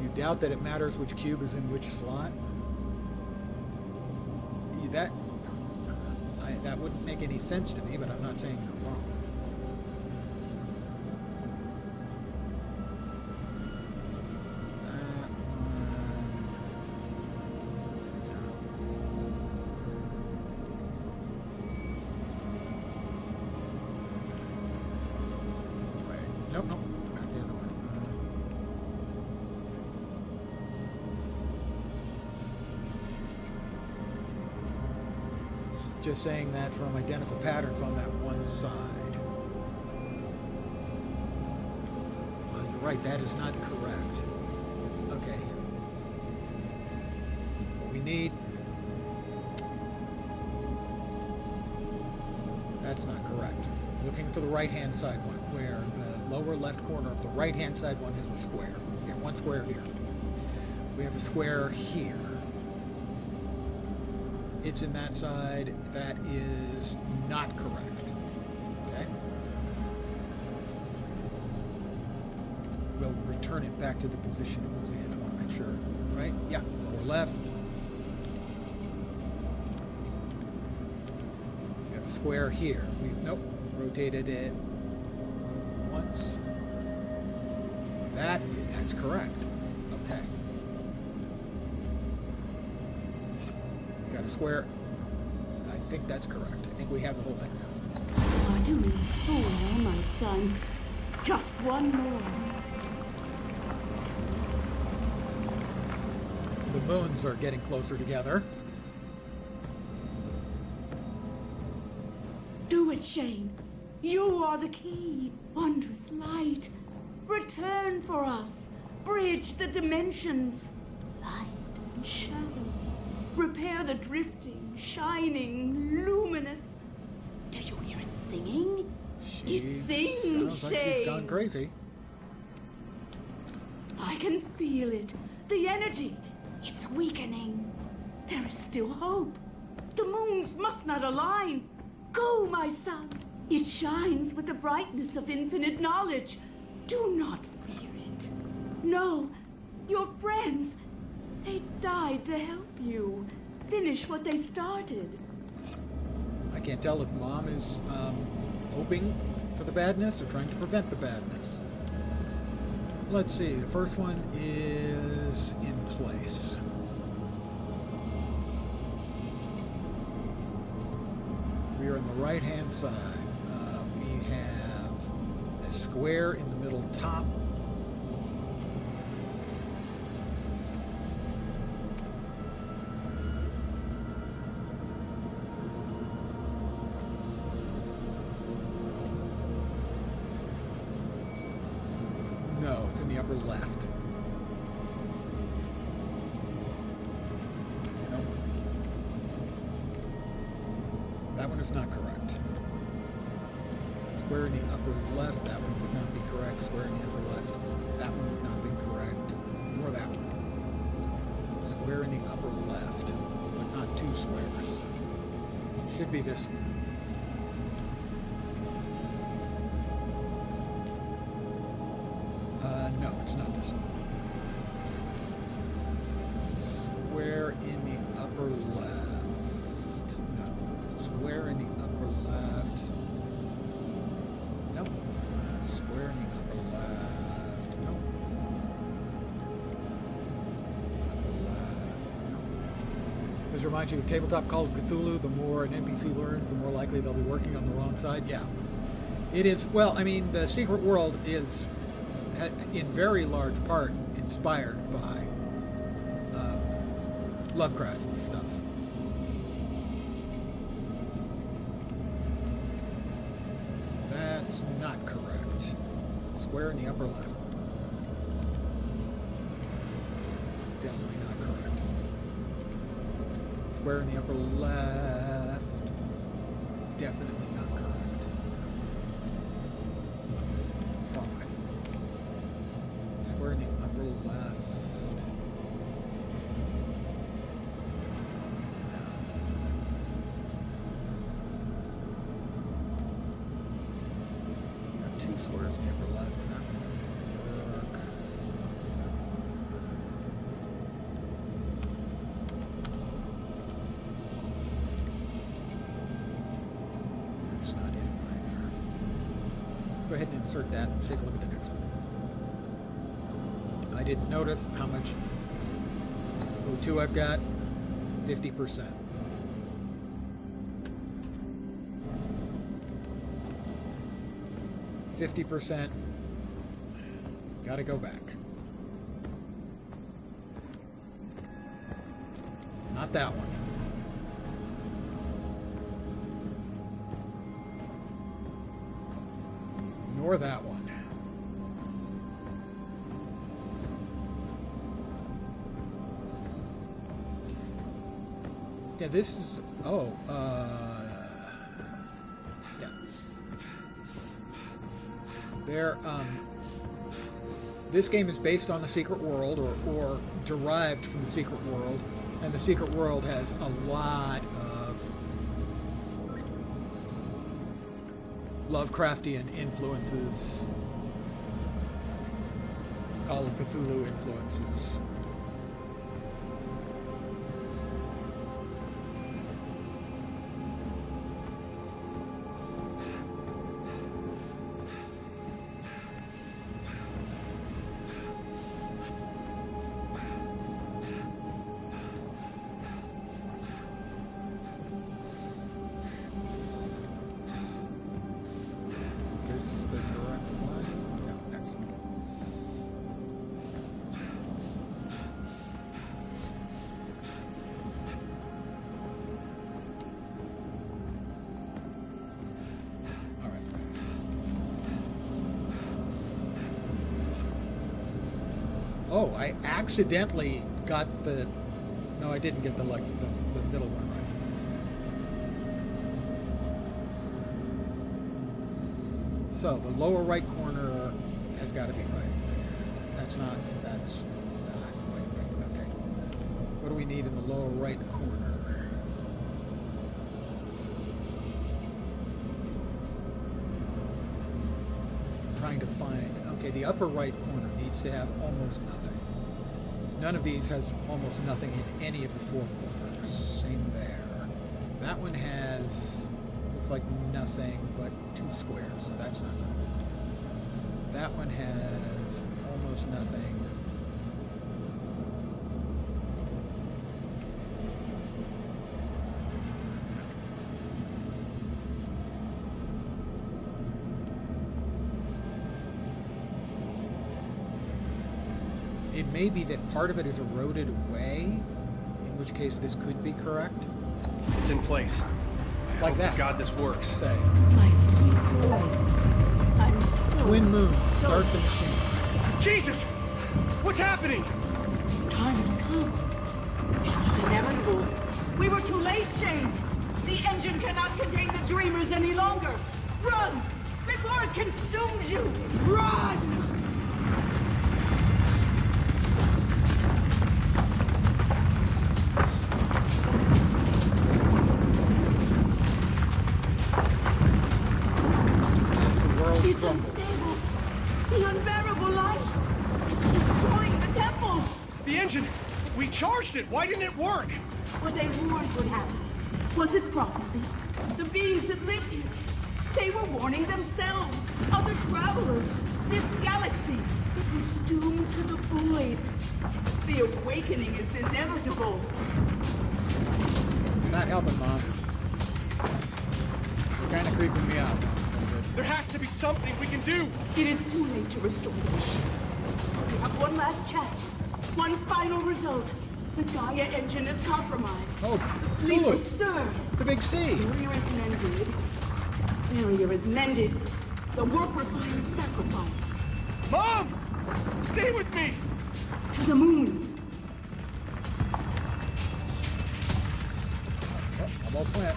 You doubt that it matters which cube is in which slot? That wouldn't make any sense to me, but I'm not saying you're wrong. Nope, not the other one. Just saying that from identical patterns on that one side. Well, you're right, that is not correct. Okay. What we need... That's not correct. Looking for the right-hand side one, where the lower left corner of the right-hand side one is a square. We have one square here. We have a square here. It's in that side. That is not correct. Okay? We'll return it back to the position it was in. I want to make sure. Right? Yeah. Lower left. We have a square here. Nope. Rotated it once. That's correct. Okay. square. I think that's correct. I think we have the whole thing now. You are doing so well, my son. Just one more. The moons are getting closer together. Do it, Shane. You are the key. Wondrous light. Return for us. Bridge the dimensions. Light and shadow. Repair the drifting, shining, luminous. Do you hear it singing? It sings, Sounds like she's Shane. gone crazy. I can feel it. The energy. It's weakening. There is still hope. The moons must not align. Go, my son. It shines with the brightness of infinite knowledge. Do not fear it. No, your friends, they died to help you. Finish what they started. I can't tell if Mom is hoping for the badness or trying to prevent the badness. Let's see. The first one is in place. We are on the right-hand side. We have a square in the middle top. No, it's in the upper left. Nope. That one is not correct. Square in the upper left, that one would not be correct. Square in the upper left, that one would not be correct. Nor that one. Square in the upper left, but not two squares. Should be this one. No, it's not this one. Square in the upper left. No. Square in the upper left. Nope. Square in the upper left. Nope. Upper left. Nope. Does it remind you of Tabletop Call of Cthulhu? The more an NPC learns, the more likely they'll be working on the wrong side? Yeah. It is, well, I mean, the Secret World is in very large part inspired by Lovecraft's stuff. That's not correct. Square in the upper left. Definitely not correct. Square in the upper left. Definitely not correct. Wrong way. Square in the upper left. Got two squares in the upper left. That one doesn't work. What's that one? That's not it either. Let's go ahead and insert that and take a look at the next one. I didn't notice how much O2 I've got. 50%. %. Gotta go back. Not that one. Nor that one. Yeah, this is, yeah. This game is based on the Secret World, or derived from the Secret World, and the Secret World has a lot of Lovecraftian influences, Call of Cthulhu influences. Oh, I accidentally got the... No, I didn't get the middle one right. So, the lower right corner has got to be right. That's not... Wait, okay. What do we need in the lower right corner? Trying to find... Okay, the upper right corner needs to have almost nothing. None of these has almost nothing in any of the four corners. Same there. That one has... looks like nothing but 2 squares, so that's not good. That one has almost nothing. It may be that part of it is eroded away, in which case this could be correct. It's in place. Like Hope that. to God this works. Say. My sweet boy. I'm so Twin moons, so start the machine. Jesus! What's happening? Time has come. It was inevitable. We were too late, Shane. The engine cannot contain the dreamers any longer. Run! Before it consumes you! Run! As the world It's crumbles. unstable. The unbearable light. It's destroying the temple. The engine! We charged it! Why didn't it work? What they warned would happen. Was it prophecy? The beings that lived here. They were warning themselves, other travelers, this galaxy. It was doomed to the void. The awakening is inevitable. You're not helping, Mom. You're kind of creeping me out. There has to be something we can do! It is too late to restore the machine. We have one last chance. One final result. The Gaia engine is compromised. Oh, The sleep good. is stirred. The big C. Barrier is mended. Barrier is mended. The work requires sacrifice. Mom! Stay with me! To the moons. Oh, almost went.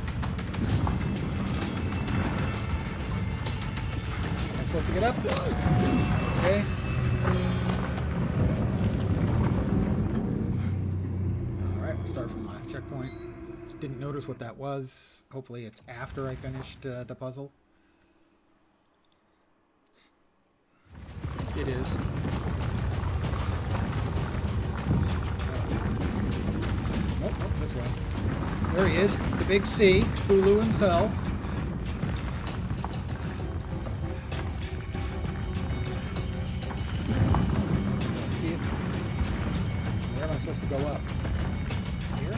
Am I supposed to get up? Okay. Alright, we'll start from last checkpoint. Didn't notice what that was. Hopefully it's after I finished the puzzle. It is. Nope, nope, this way. There he is, the big C, Cthulhu himself. See it? Where am I supposed to go up? Here?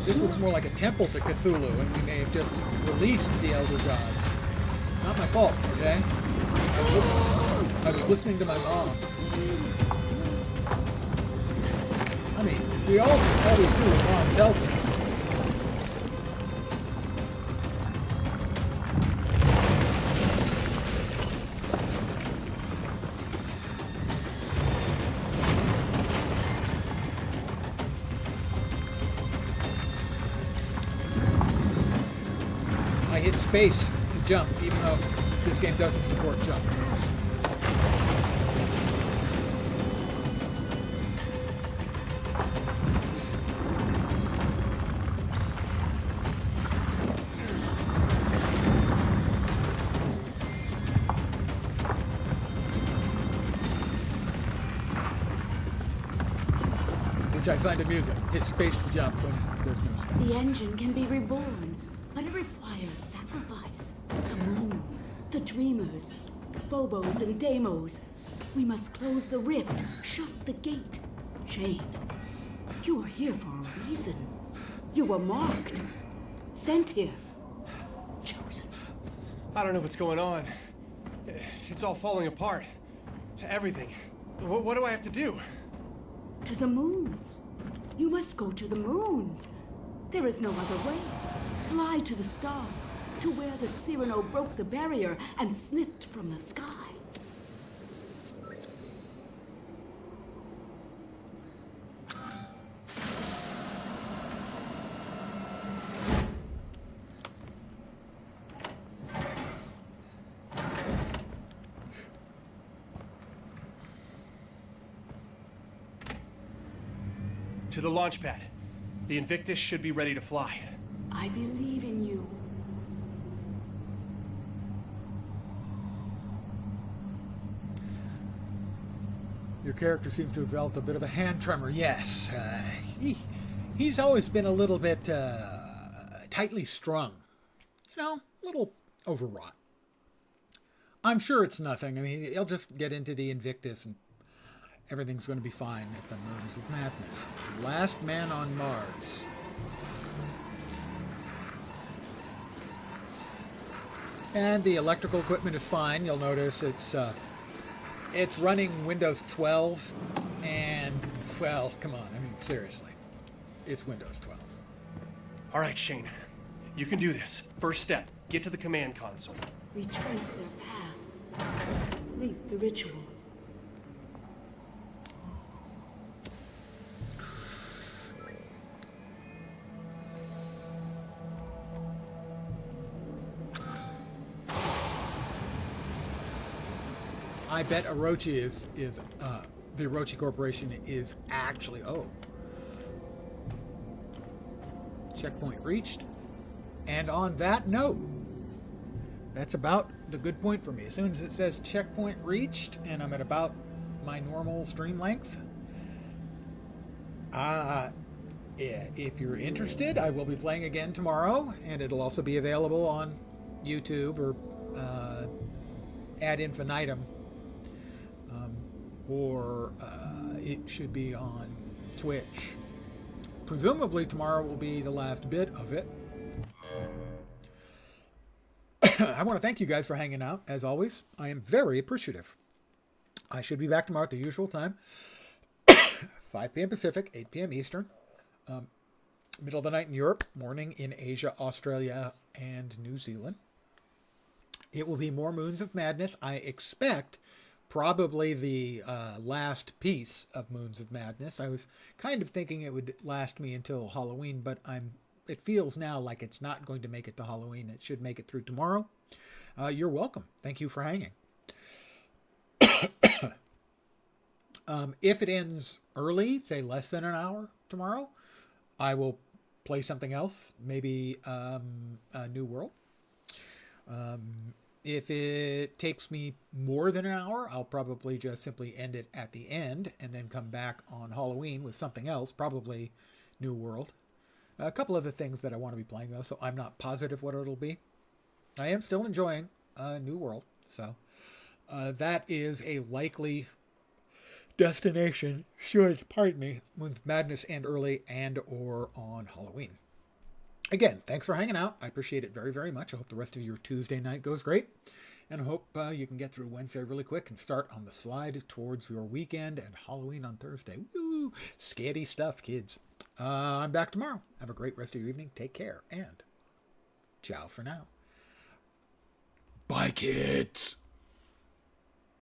This looks more like a temple to Cthulhu, and we may have just released the Elder Gods. Not my fault, okay? I was listening to my mom. I mean, we all always do what Mom tells us. I hit space to jump, even though this game doesn't support jump. Which I find amusing. Hit space to jump when there's no space. The engine can be reborn, but it requires sacrifice. The moons, the dreamers, Phobos and Deimos. We must close the rift, shut the gate. Shane, you are here for a reason. You were marked, sent here, chosen. I don't know what's going on. It's all falling apart. Everything. What do I have to do? To the moons. You must go to the moons. There is no other way. Fly to the stars, to where the Cyrano broke the barrier and slipped from the sky. To the launch pad. The Invictus should be ready to fly. I believe in you. Your character seems to have developed a bit of a hand tremor. Yes, he's always been a little bit tightly strung. You know, a little overwrought. I'm sure it's nothing. I mean, he'll just get into the Invictus and everything's going to be fine at the Moons of Madness. Last man on Mars. And the electrical equipment is fine. You'll notice it's running Windows 12 and, well, come on. I mean, seriously. It's Windows 12. All right, Shane. You can do this. First step, get to the command console. Retrace their path. Complete the ritual. I bet Orochi is the Orochi Corporation is actually, checkpoint reached. And on that note, that's about the good point for me. As soon as it says checkpoint reached and I'm at about my normal stream length, if you're interested, I will be playing again tomorrow, and it'll also be available on YouTube or ad infinitum. Or it should be on Twitch. Presumably tomorrow will be the last bit of it. I want to thank you guys for hanging out, as always. I am very appreciative. I should be back tomorrow at the usual time. 5 p.m. Pacific, 8 p.m. Eastern. Middle of the night in Europe, morning in Asia, Australia, and New Zealand. It will be more Moons of Madness. I expect probably the last piece of Moons of Madness. I was kind of thinking it would last me until Halloween, but it feels now like it's not going to make it to Halloween. It should make it through tomorrow. You're welcome. Thank you for hanging. If it ends early, say less than an hour tomorrow, I will play something else, maybe a New World. If it takes me more than an hour, I'll probably just simply end it at the end and then come back on Halloween with something else, probably New World. A couple other things that I want to be playing, though, so I'm not positive what it'll be. I am still enjoying New World, so that is a likely destination should, Moons of Madness end early and or on Halloween. Again, thanks for hanging out. I appreciate it very, very much. I hope the rest of your Tuesday night goes great. And I hope you can get through Wednesday really quick and start on the slide towards your weekend and Halloween on Thursday. Woo! Scary stuff, kids. I'm back tomorrow. Have a great rest of your evening. Take care. And ciao for now. Bye, kids.